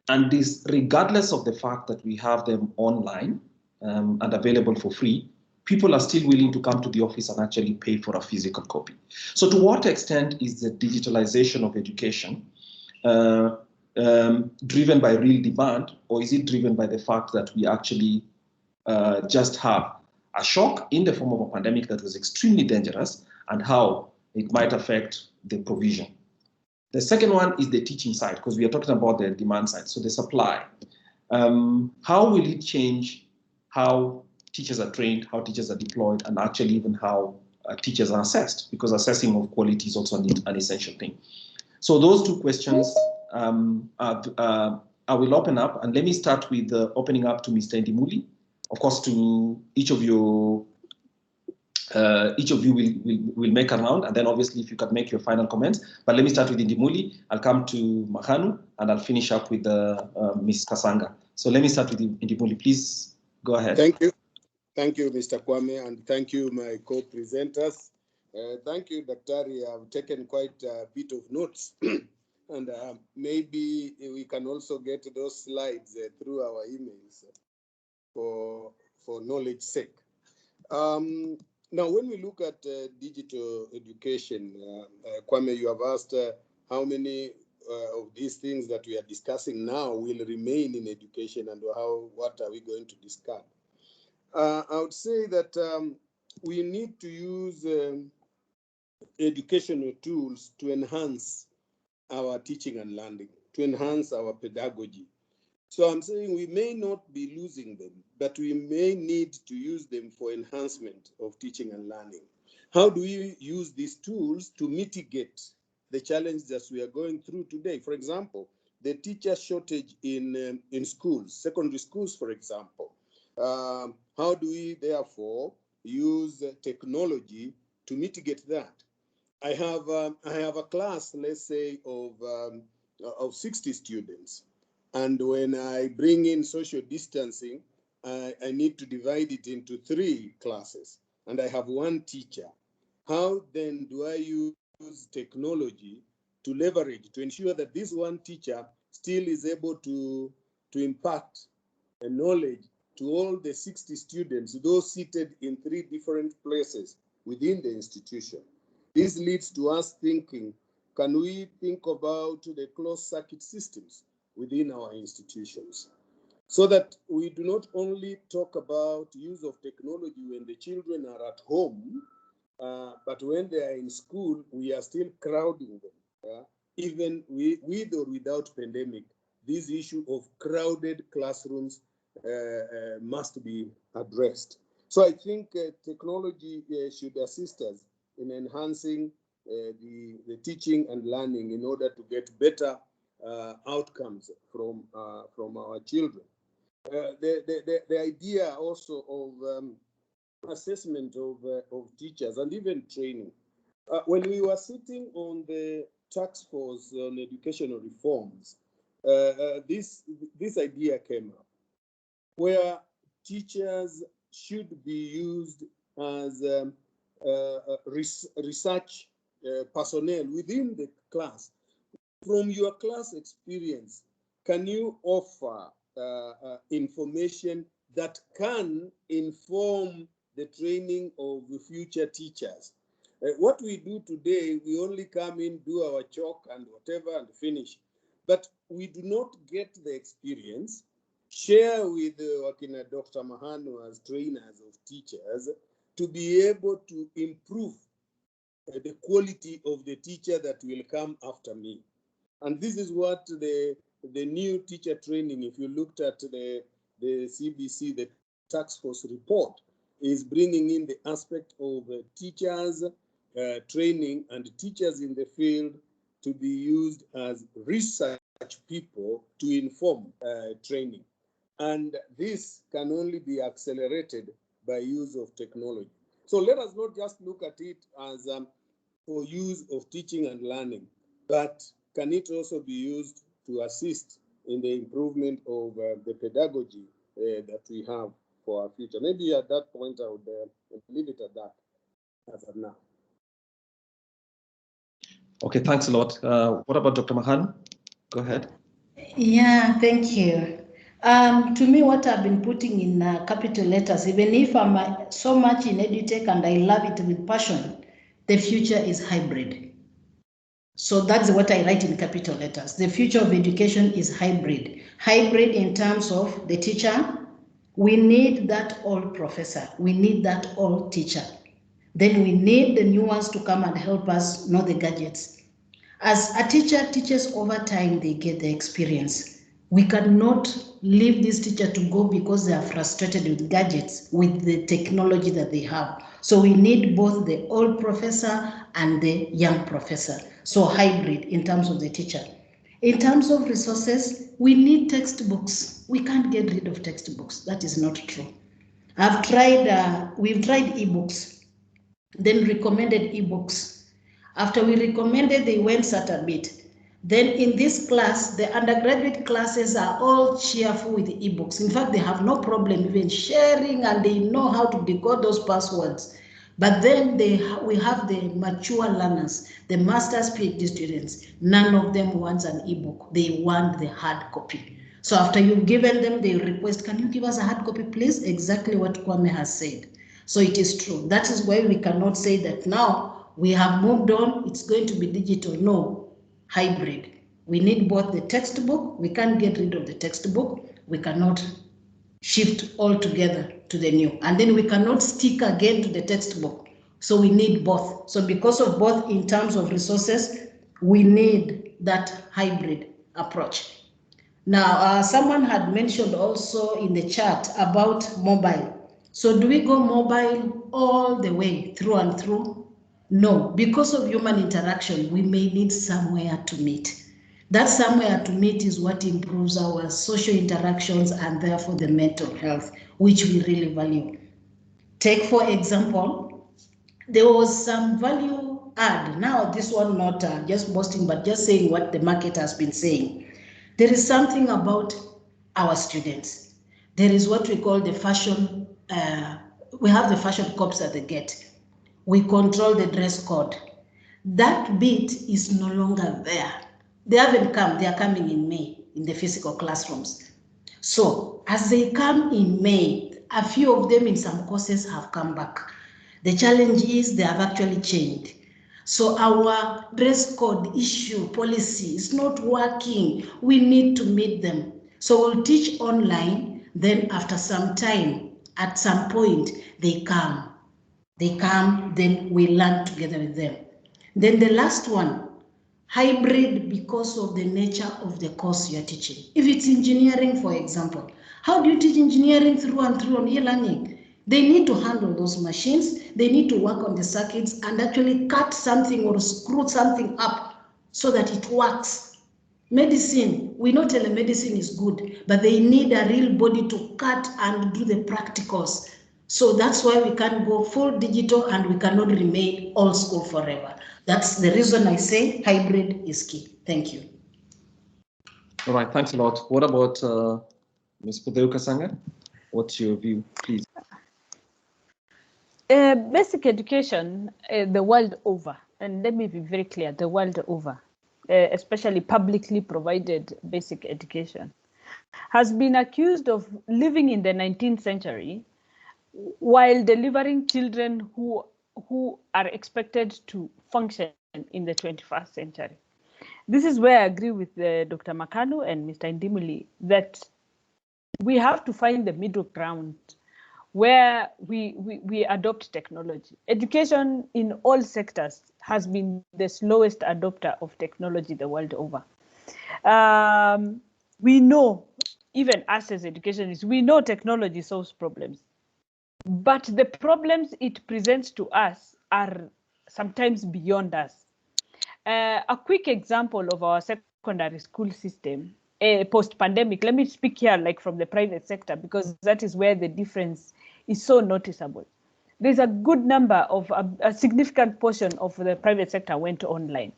And this, regardless of the fact that we have them online and available for free, people are still willing to come to the office and actually pay for a physical copy. So to what extent is the digitalization of education driven by real demand, or is it driven by the fact that we actually just have a shock in the form of a pandemic that was extremely dangerous and how it might affect the provision? The second one is the teaching side, because we are talking about the demand side, so the supply. How will it change how teachers are trained, how teachers are deployed, and actually even how teachers are assessed? Because assessing of quality is also an essential thing. So those two questions I will open up, and let me start with opening up to Mr. Ndimuli. Of course, to each of you will make a round, and then obviously if you can make your final comments. But let me start with Ndimuli. I'll come to Mahanu, and I'll finish up with Ms. Kasanga. So let me start with Ndimuli. Please go ahead. Thank you. Thank you, Mr. Kwame, and thank you, my co-presenters. Thank you, Daktari. I've taken quite a bit of notes, and maybe we can also get those slides through our emails for knowledge sake. Now, when we look at digital education, Kwame, you have asked how many of these things that we are discussing now will remain in education, and what are we going to discuss? I would say that we need to use educational tools to enhance our teaching and learning, to enhance our pedagogy. So I'm saying we may not be losing them, but we may need to use them for enhancement of teaching and learning. How do we use these tools to mitigate the challenges that we are going through today? For example, the teacher shortage in schools, secondary schools, for example. How do we therefore use technology to mitigate that? I have a class, let's say, of 60 students. And when I bring in social distancing, I need to divide it into 3 classes, and I have 1 teacher. How then do I use technology to leverage, to ensure that this 1 teacher still is able to impart a knowledge to all the 60 students, those seated in 3 different places within the institution? This leads to us thinking, can we think about the closed circuit systems within our institutions, so that we do not only talk about use of technology when the children are at home, but when they are in school, we are still crowding them. Even with or without pandemic, this issue of crowded classrooms must be addressed. So I think technology should assist us in enhancing the teaching and learning in order to get better outcomes from our children. The idea also of assessment of teachers and even training. When we were sitting on the task force on educational reforms, this idea came up, where teachers should be used as research personnel within the class. From your class experience, can you offer information that can inform the training of the future teachers? What we do today, we only come in, do our chalk and whatever and finish. But we do not get the experience, share with Wakina Dr. Mahanu as trainers of teachers to be able to improve the quality of the teacher that will come after me. And this is what the new teacher training, if you looked at the CBC, the task force report, is bringing in the aspect of teachers training and teachers in the field to be used as research people to inform training. And this can only be accelerated by use of technology. So let us not just look at it as for use of teaching and learning, but can it also be used to assist in the improvement of the pedagogy that we have for our future? Maybe at that point, I would leave it at that as of now. Okay, thanks a lot. What about Dr. Mahan? Go ahead. Yeah, thank you. To me, what I've been putting in capital letters, even if I'm so much in EduTech and I love it with passion, the future is hybrid. So that's what I write in capital letters. The future of education is hybrid. Hybrid in terms of the teacher. We need that old professor. We need that old teacher. Then we need the new ones to come and help us know the gadgets. As a teacher teaches over time, they get the experience. We cannot leave this teacher to go because they are frustrated with gadgets, with the technology that they have. So we need both the old professor and the young professor. So hybrid in terms of the teacher. In terms of resources, we need textbooks. We can't get rid of textbooks. That is not true. We've tried ebooks, then recommended ebooks. After we recommended, they went sat a bit. Then in this class, the undergraduate classes are all cheerful with ebooks. In fact, they have no problem even sharing, and they know how to decode those passwords. But then we have the mature learners, the master's PhD students. None of them wants an ebook. They want the hard copy. So after you've given them, they request, can you give us a hard copy, please? Exactly what Kwame has said. So it is true. That is why we cannot say that now we have moved on, it's going to be digital. No, hybrid. We need both the textbook. We can't get rid of the textbook. We cannot shift altogether to the new. And then we cannot stick again to the textbook. So we need both. So because of both in terms of resources, we need that hybrid approach. Now, someone had mentioned also in the chat about mobile. So do we go mobile all the way through and through? No, because of human interaction, we may need somewhere to meet. That somewhere to meet is what improves our social interactions and therefore the mental health, which we really value. Take, for example, there was some value add. Now, this one not just boasting, but just saying what the market has been saying. There is something about our students. There is what we call the fashion, we have the fashion cops at the gate. We control the dress code. That bit is no longer there. They haven't come, they are coming in May in the physical classrooms. So as they come in May, a few of them in some courses have come back. The challenge is they have actually changed. So our dress code issue policy is not working. We need to meet them. So we'll teach online, then after some time, at some point, they come. They come, then we learn together with them. Then the last one, hybrid because of the nature of the course you're teaching. If it's engineering, for example, how do you teach engineering through and through on e-learning? They need to handle those machines, they need to work on the circuits and actually cut something or screw something up so that it works. Medicine, we know telemedicine is good, but they need a real body to cut and do the practicals. So that's why we can't go full digital and we cannot remain old school forever. That's the reason I say hybrid is key. Thank you. All right, thanks a lot. What about Ms. Pudeu Kasanga? What's your view, please? Basic education, the world over, and let me be very clear, the world over, especially publicly provided basic education, has been accused of living in the 19th century while delivering children who are expected to function in the 21st century. This is where I agree with Dr. Makanu and Mr. Ndimuli that we have to find the middle ground where we adopt technology. Education in all sectors has been the slowest adopter of technology the world over. We know, even us as educationists, we know technology solves problems. But the problems it presents to us are sometimes beyond us. A quick example of our secondary school system, post-pandemic, let me speak here like from the private sector, because that is where the difference is so noticeable. There's a good number of, a significant portion of the private sector went online.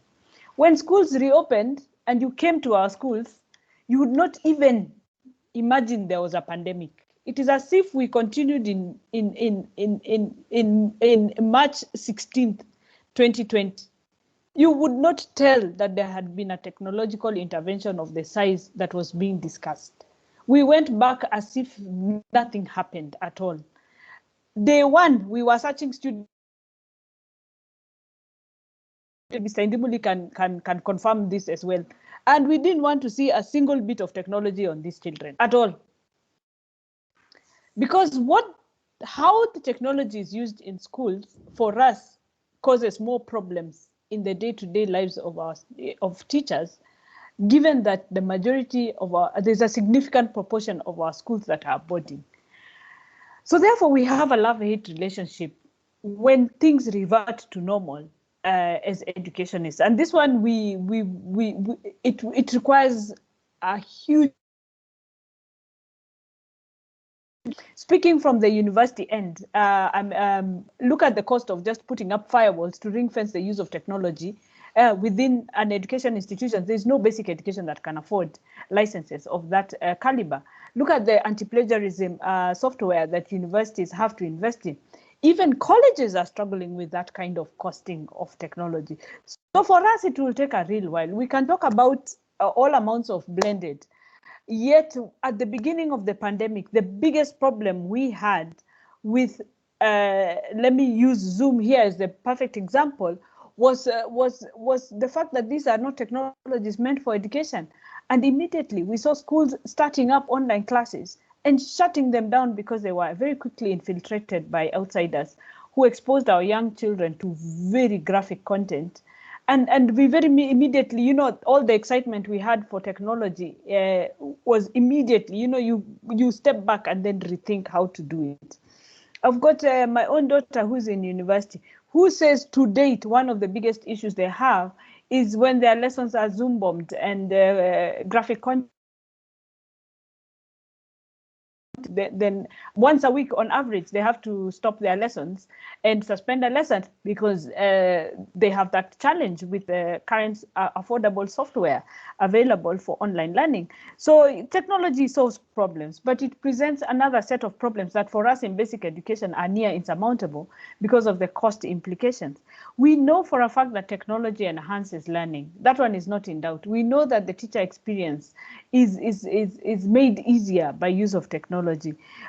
When schools reopened and you came to our schools, you would not even imagine there was a pandemic. It is as if we continued in March 16th, 2020. You would not tell that there had been a technological intervention of the size that was being discussed. We went back as if nothing happened at all. Day one, we were searching students. Mr. Ndimuli can confirm this as well. And we didn't want to see a single bit of technology on these children at all. Because how the technology is used in schools for us causes more problems in the day-to-day lives of teachers, given that the majority of there's a significant proportion of our schools that are boarding. So therefore, we have a love-hate relationship when things revert to normal as educationists. And this one, it requires a huge. Speaking from the university end, look at the cost of just putting up firewalls to ring fence the use of technology within an education institution. There's no basic education that can afford licenses of that caliber. Look at the anti-plagiarism software that universities have to invest in. Even colleges are struggling with that kind of costing of technology. So for us, it will take a real while. We can talk about all amounts of blended. Yet at the beginning of the pandemic, the biggest problem we had with, let me use Zoom here as the perfect example, was the fact that these are not technologies meant for education. And immediately we saw schools starting up online classes and shutting them down because they were very quickly infiltrated by outsiders who exposed our young children to very graphic content. And we very immediately, you know, all the excitement we had for technology was immediately, you know, you step back and then rethink how to do it. I've got my own daughter who's in university, who says to date, one of the biggest issues they have is when their lessons are Zoom bombed and graphic content. Then once a week on average, they have to stop their lessons and suspend their lessons because they have that challenge with the current affordable software available for online learning. So technology solves problems, but it presents another set of problems that for us in basic education are near insurmountable because of the cost implications. We know for a fact that technology enhances learning. That one is not in doubt. We know that the teacher experience is made easier by use of technology.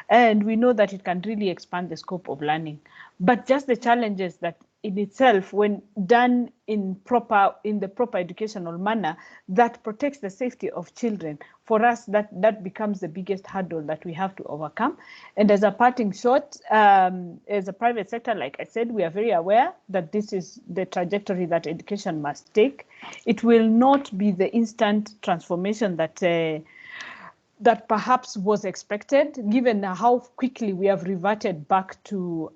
And we know that it can really expand the scope of learning. But just the challenges that in itself, when done in the proper educational manner that protects the safety of children, for us that becomes the biggest hurdle that we have to overcome. And as a parting shot, as a private sector, like I said, we are very aware that this is the trajectory that education must take. It will not be the instant transformation that perhaps was expected, given how quickly we have reverted back to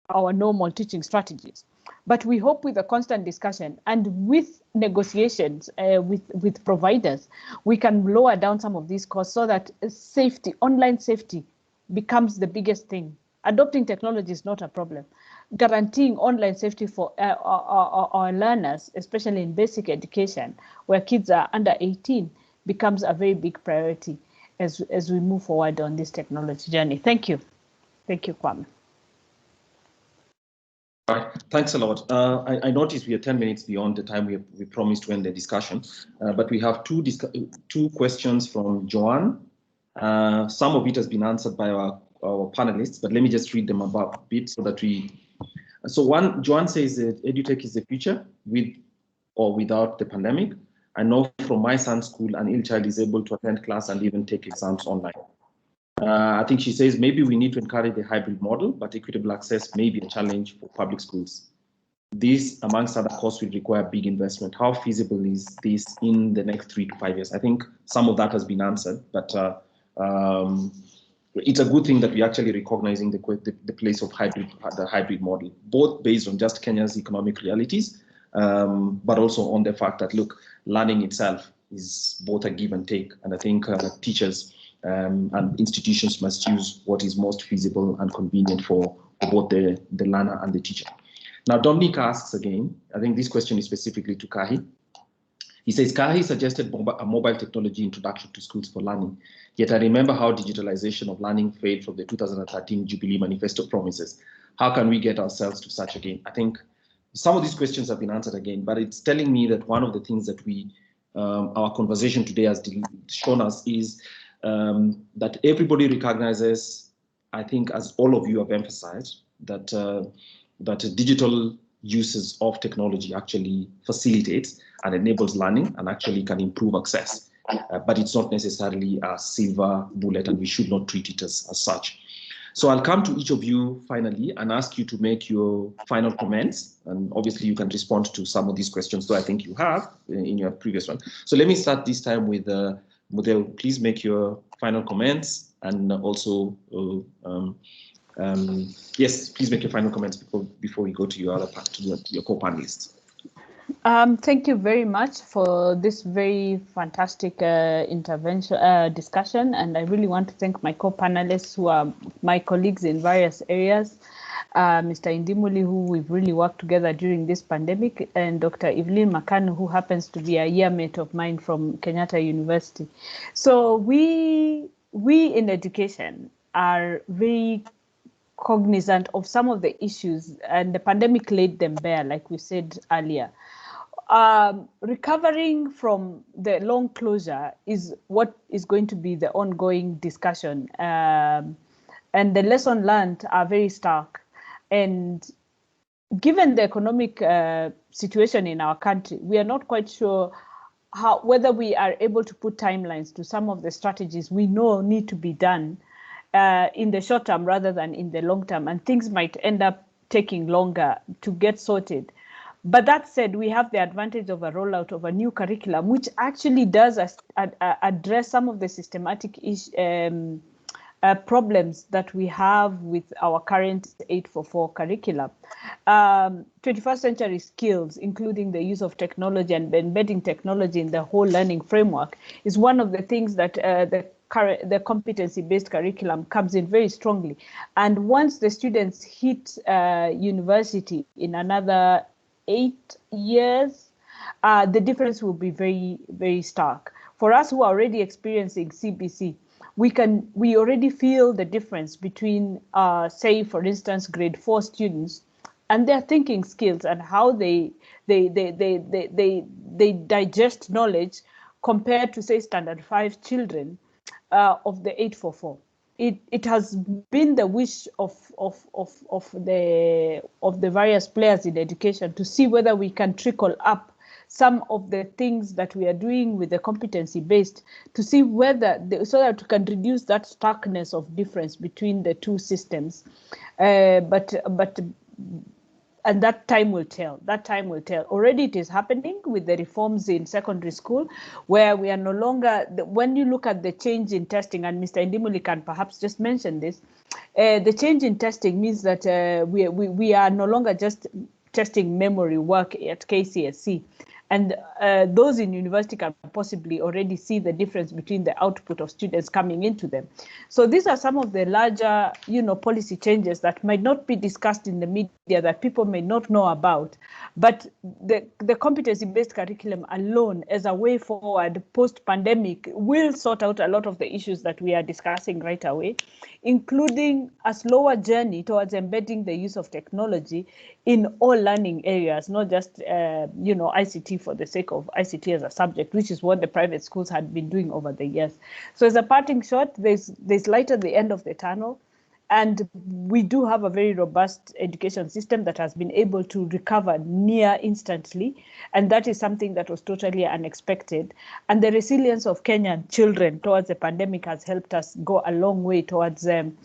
our normal teaching strategies. But we hope with a constant discussion and with negotiations with providers, we can lower down some of these costs so that safety, online safety, becomes the biggest thing. Adopting technology is not a problem. Guaranteeing online safety for our learners, especially in basic education, where kids are under 18, becomes a very big priority as we move forward on this technology journey. Thank you. Thank you, Kwame. All right, thanks a lot. I noticed we are 10 minutes beyond the time we promised to end the discussion, but we have two questions from Joanne. Some of it has been answered by our panelists, but let me just read them about a bit so that so one, Joanne says that EduTech is the future with or without the pandemic. I know from my son's school, an ill child is able to attend class and even take exams online. I think she says maybe we need to encourage the hybrid model, but equitable access may be a challenge for public schools. This, amongst other costs, will require big investment. How feasible is this in the next 3 to 5 years? I think some of that has been answered, but it's a good thing that we're actually recognizing the place of the hybrid model, both based on just Kenya's economic realities, but also on the fact that, look, learning itself is both a give and take. And I think teachers and institutions must choose what is most feasible and convenient for both the learner and the teacher. Now, Dominic asks again, I think this question is specifically to Kahi. He says, Kahi suggested a mobile technology introduction to schools for learning, yet I remember how digitalization of learning failed from the 2013 Jubilee Manifesto promises. How can we get ourselves to such again? I think some of these questions have been answered again, but it's telling me that one of the things that our conversation today has shown us is that everybody recognizes, I think, as all of you have emphasized, that digital uses of technology actually facilitates and enables learning and actually can improve access. But it's not necessarily a silver bullet, and we should not treat it as such. So I'll come to each of you finally and ask you to make your final comments. And obviously you can respond to some of these questions, though I think you have in your previous one. So let me start this time with Mudeu. Please make your final comments, and also, yes, please make your final comments before we go to your other part, to your co-panelists. Thank you very much for this very fantastic discussion, and I really want to thank my co-panelists who are my colleagues in various areas. Mr. Indimuli, who we've really worked together during this pandemic, and Dr. Evelyn Makanu, who happens to be a year mate of mine from Kenyatta University. So we in education are very cognizant of some of the issues, and the pandemic laid them bare, like we said earlier. Recovering from the long closure is what is going to be the ongoing discussion. And the lessons learned are very stark. And given the economic situation in our country, we are not quite sure whether we are able to put timelines to some of the strategies we know need to be done in the short term rather than in the long term. And things might end up taking longer to get sorted. But that said, we have the advantage of a rollout of a new curriculum, which actually does address some of the systematic problems that we have with our current 844 curriculum. 21st century skills, including the use of technology and embedding technology in the whole learning framework, is one of the things that the competency-based curriculum comes in very strongly. And once the students hit university in another 8 years, the difference will be very, very stark. For us who are already experiencing CBC, we already feel the difference between, say, for instance, grade 4 students and their thinking skills and how they digest knowledge compared to, say, standard 5 children of the 844. It has been the wish of the various players in education to see whether we can trickle up some of the things that we are doing with the competency based, to see whether so that we can reduce that starkness of difference between the two systems. And that time will tell. That time will tell. Already it is happening with the reforms in secondary school, where we are no longer, when you look at the change in testing, and Mr. Indimuli can perhaps just mention this, the change in testing means that we are no longer just testing memory work at KCSE. And those in university can possibly already see the difference between the output of students coming into them. So these are some of the larger, policy changes that might not be discussed in the media, that people may not know about. But the competency-based curriculum alone, as a way forward post-pandemic, will sort out a lot of the issues that we are discussing right away, including a slower journey towards embedding the use of technology in all learning areas, not just ICT for the sake of ICT as a subject, which is what the private schools had been doing over the years. So as a parting shot, there's light at the end of the tunnel, and we do have a very robust education system that has been able to recover near instantly, and that is something that was totally unexpected. And the resilience of Kenyan children towards the pandemic has helped us go a long way towards having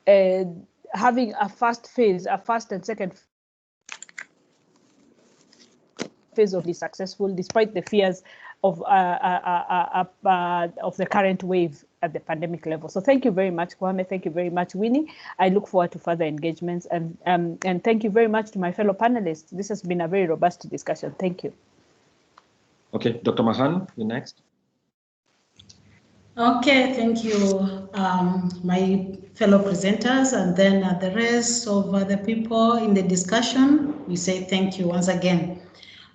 a first and second phase of the successful, despite the fears of the current wave at the pandemic level. So thank you very much, Kwame. Thank you very much, Winnie. I look forward to further engagements, and thank you very much to my fellow panelists. This has been a very robust discussion. Thank you. Okay, Dr. Mahan, you're next. Okay, thank you, my fellow presenters, and then the rest of the people in the discussion. We say thank you once again.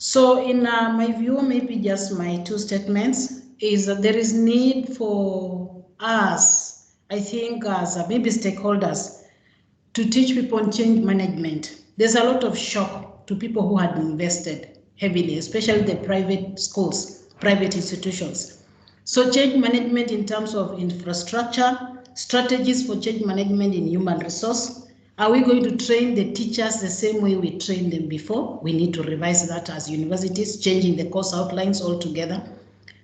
So in my view, maybe just my two statements is that there is need for us, I think, as maybe stakeholders, to teach people on change management. There's a lot of shock to people who had invested heavily, especially the private schools, private institutions. So change management in terms of infrastructure, strategies for change management in human resource. Are we going to train the teachers the same way we trained them before? We need to revise that as universities, changing the course outlines altogether.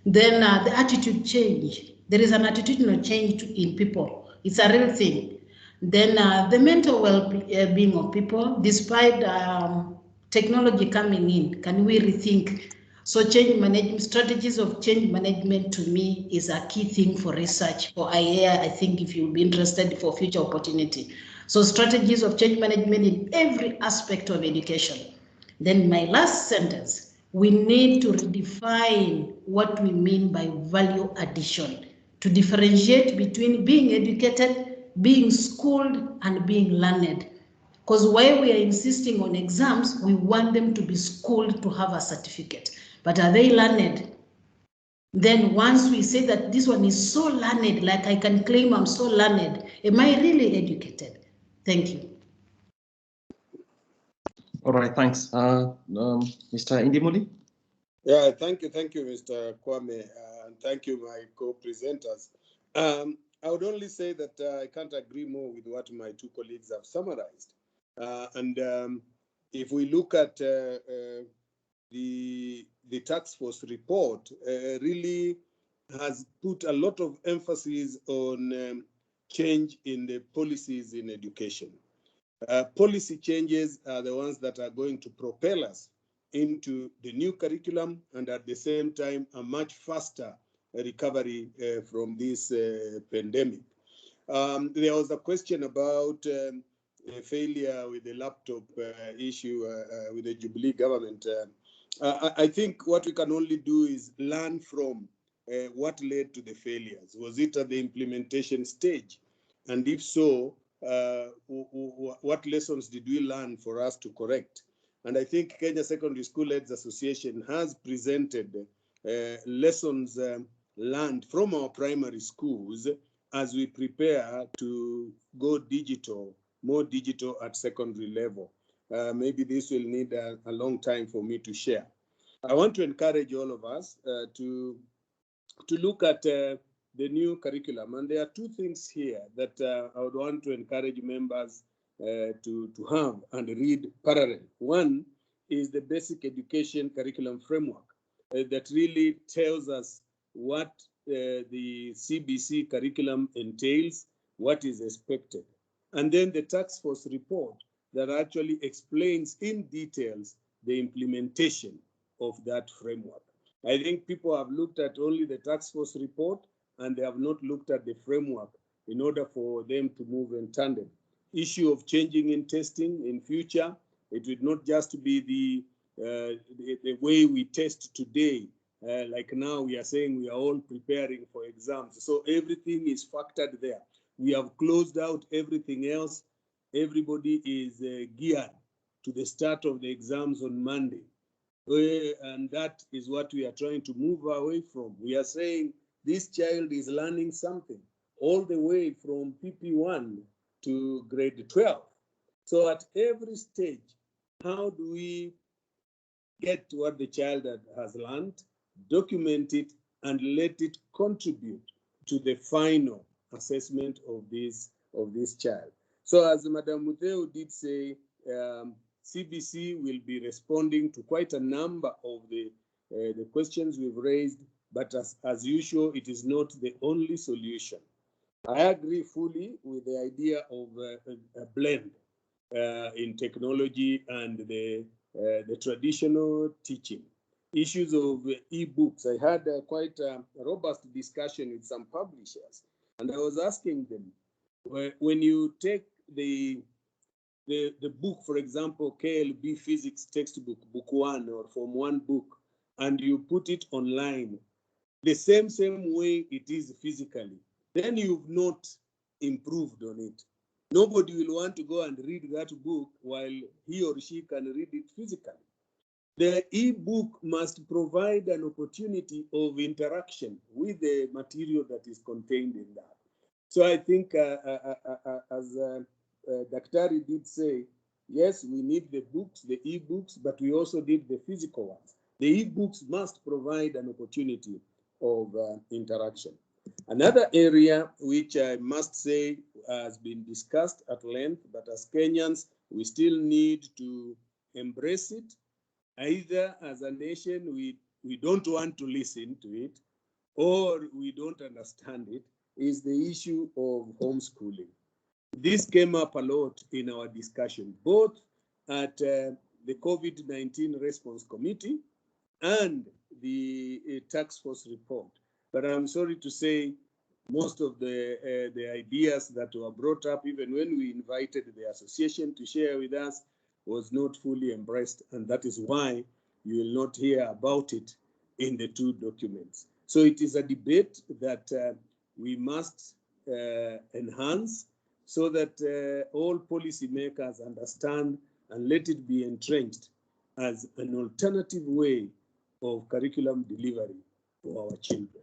Then the attitude change. There is an attitudinal change in people. It's a real thing. Then the mental well-being of people, despite technology coming in, can we rethink? So change management, strategies of change management to me is a key thing for research, for IAEA, I think if you'll be interested for future opportunity. So strategies of change management in every aspect of education. Then my last sentence, we need to redefine what we mean by value addition, to differentiate between being educated, being schooled, and being learned. Because while we are insisting on exams, we want them to be schooled to have a certificate. But are they learned? Then once we say that this one is so learned, like I can claim I'm so learned, am I really educated? Thank you. All right, thanks. Mr. Indimuli? Yeah, thank you, Mr. Kwame, and thank you, my co-presenters. I would only say that I can't agree more with what my two colleagues have summarized. If we look at the task force report, really has put a lot of emphasis on change in the policies in education. Policy changes are the ones that are going to propel us into the new curriculum and at the same time a much faster recovery from this pandemic. There was a question about failure with the laptop issue with the Jubilee government. I think what we can only do is learn from what led to the failures. Was it at the implementation stage? And if so, what lessons did we learn for us to correct? And I think Kenya Secondary School Heads Association has presented lessons learned from our primary schools as we prepare to go digital, more digital at secondary level. Maybe this will need a long time for me to share. I want to encourage all of us to look at the new curriculum. And there are two things here that I would want to encourage members to have and read parallel. One is the basic education curriculum framework that really tells us what the CBC curriculum entails, what is expected. And then the task force report that actually explains in details the implementation of that framework. I think people have looked at only the task force report and they have not looked at the framework in order for them to move in tandem. Issue of changing in testing in future, it would not just be the way we test today. Like now we are saying we are all preparing for exams. So everything is factored there. We have closed out everything else. Everybody is geared to the start of the exams on Monday. And that is what we are trying to move away from. We are saying this child is learning something all the way from PP1 to grade 12. So at every stage, how do we get what the child has learned, document it, and let it contribute to the final assessment of this child? So as Madam Mutheu did say, CBC will be responding to quite a number of the questions we've raised, but as usual, it is not the only solution. I agree fully with the idea of a blend in technology and the traditional teaching. Issues of e-books. I had quite a robust discussion with some publishers, and I was asking them, when you take the book, for example, KLB Physics textbook, book 1 or Form 1 book, and you put it online, the same way it is physically, then you've not improved on it. Nobody will want to go and read that book while he or she can read it physically. The e-book must provide an opportunity of interaction with the material that is contained in that. So I think as Daktari did say, yes, we need the books, the e-books, but we also need the physical ones. The e-books must provide an opportunity of interaction. Another area which I must say has been discussed at length, but as Kenyans, we still need to embrace it. Either as a nation, we don't want to listen to it, or we don't understand it, is the issue of homeschooling. this came up a lot in our discussion, both at the COVID-19 Response Committee and the task force report. But I'm sorry to say, most of the ideas that were brought up, even when we invited the association to share with us, was not fully embraced, and that is why you will not hear about it in the two documents. So it is a debate that we must enhance so that all policymakers understand and let it be entrenched as an alternative way of curriculum delivery for our children.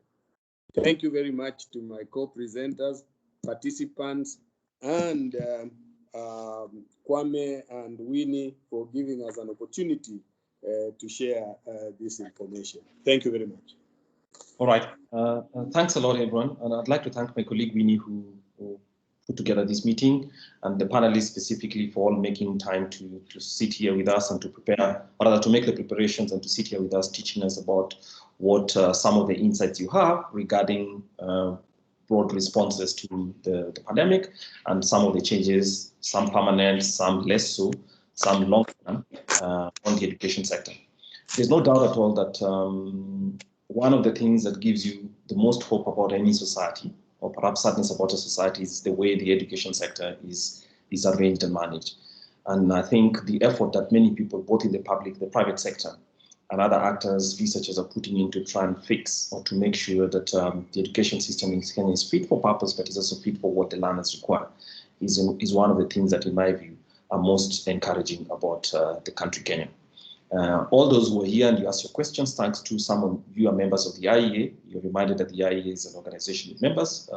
Thank you very much to my co-presenters, participants, and Kwame and Winnie for giving us an opportunity to share this information. Thank you very much. All right. Thanks a lot, everyone. And I'd like to thank my colleague Winnie who put together this meeting, and the panelists specifically for all making time to sit here with us and to prepare, or rather to make the preparations and to sit here with us, teaching us about what some of the insights you have regarding broad responses to the pandemic and some of the changes, some permanent, some less so, some long-term on the education sector. There's no doubt at all that one of the things that gives you the most hope about any society, or perhaps sadness about a society, is the way the education sector is arranged and managed. And I think the effort that many people, both in the public, the private sector, and other actors, researchers are putting in to try and fix or to make sure that the education system in Kenya is fit for purpose, but is also fit for what the learners require, is one of the things that, in my view, are most encouraging about the country, Kenya. All those who are here and you ask your questions, thanks to some of you are members of the IEA. You're reminded that the IEA is an organization with members,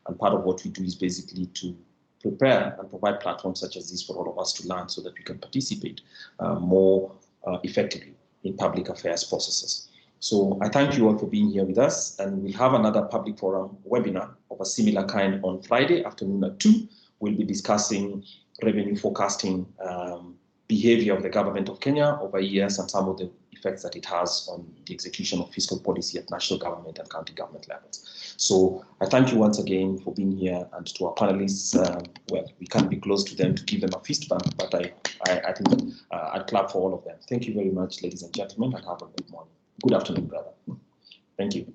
and part of what we do is basically to prepare and provide platforms such as this for all of us to learn so that we can participate more effectively in public affairs processes. So I thank you all for being here with us, and we'll have another public forum webinar of a similar kind on Friday afternoon at 2. We'll be discussing revenue forecasting behavior of the government of Kenya over years and some of the effects that it has on the execution of fiscal policy at national government and county government levels. So I thank you once again for being here, and to our panelists, well, we can't be close to them to give them a fist bump, but I think I'd clap for all of them. Thank you very much, ladies and gentlemen, and have a good morning. Good afternoon, brother. Thank you.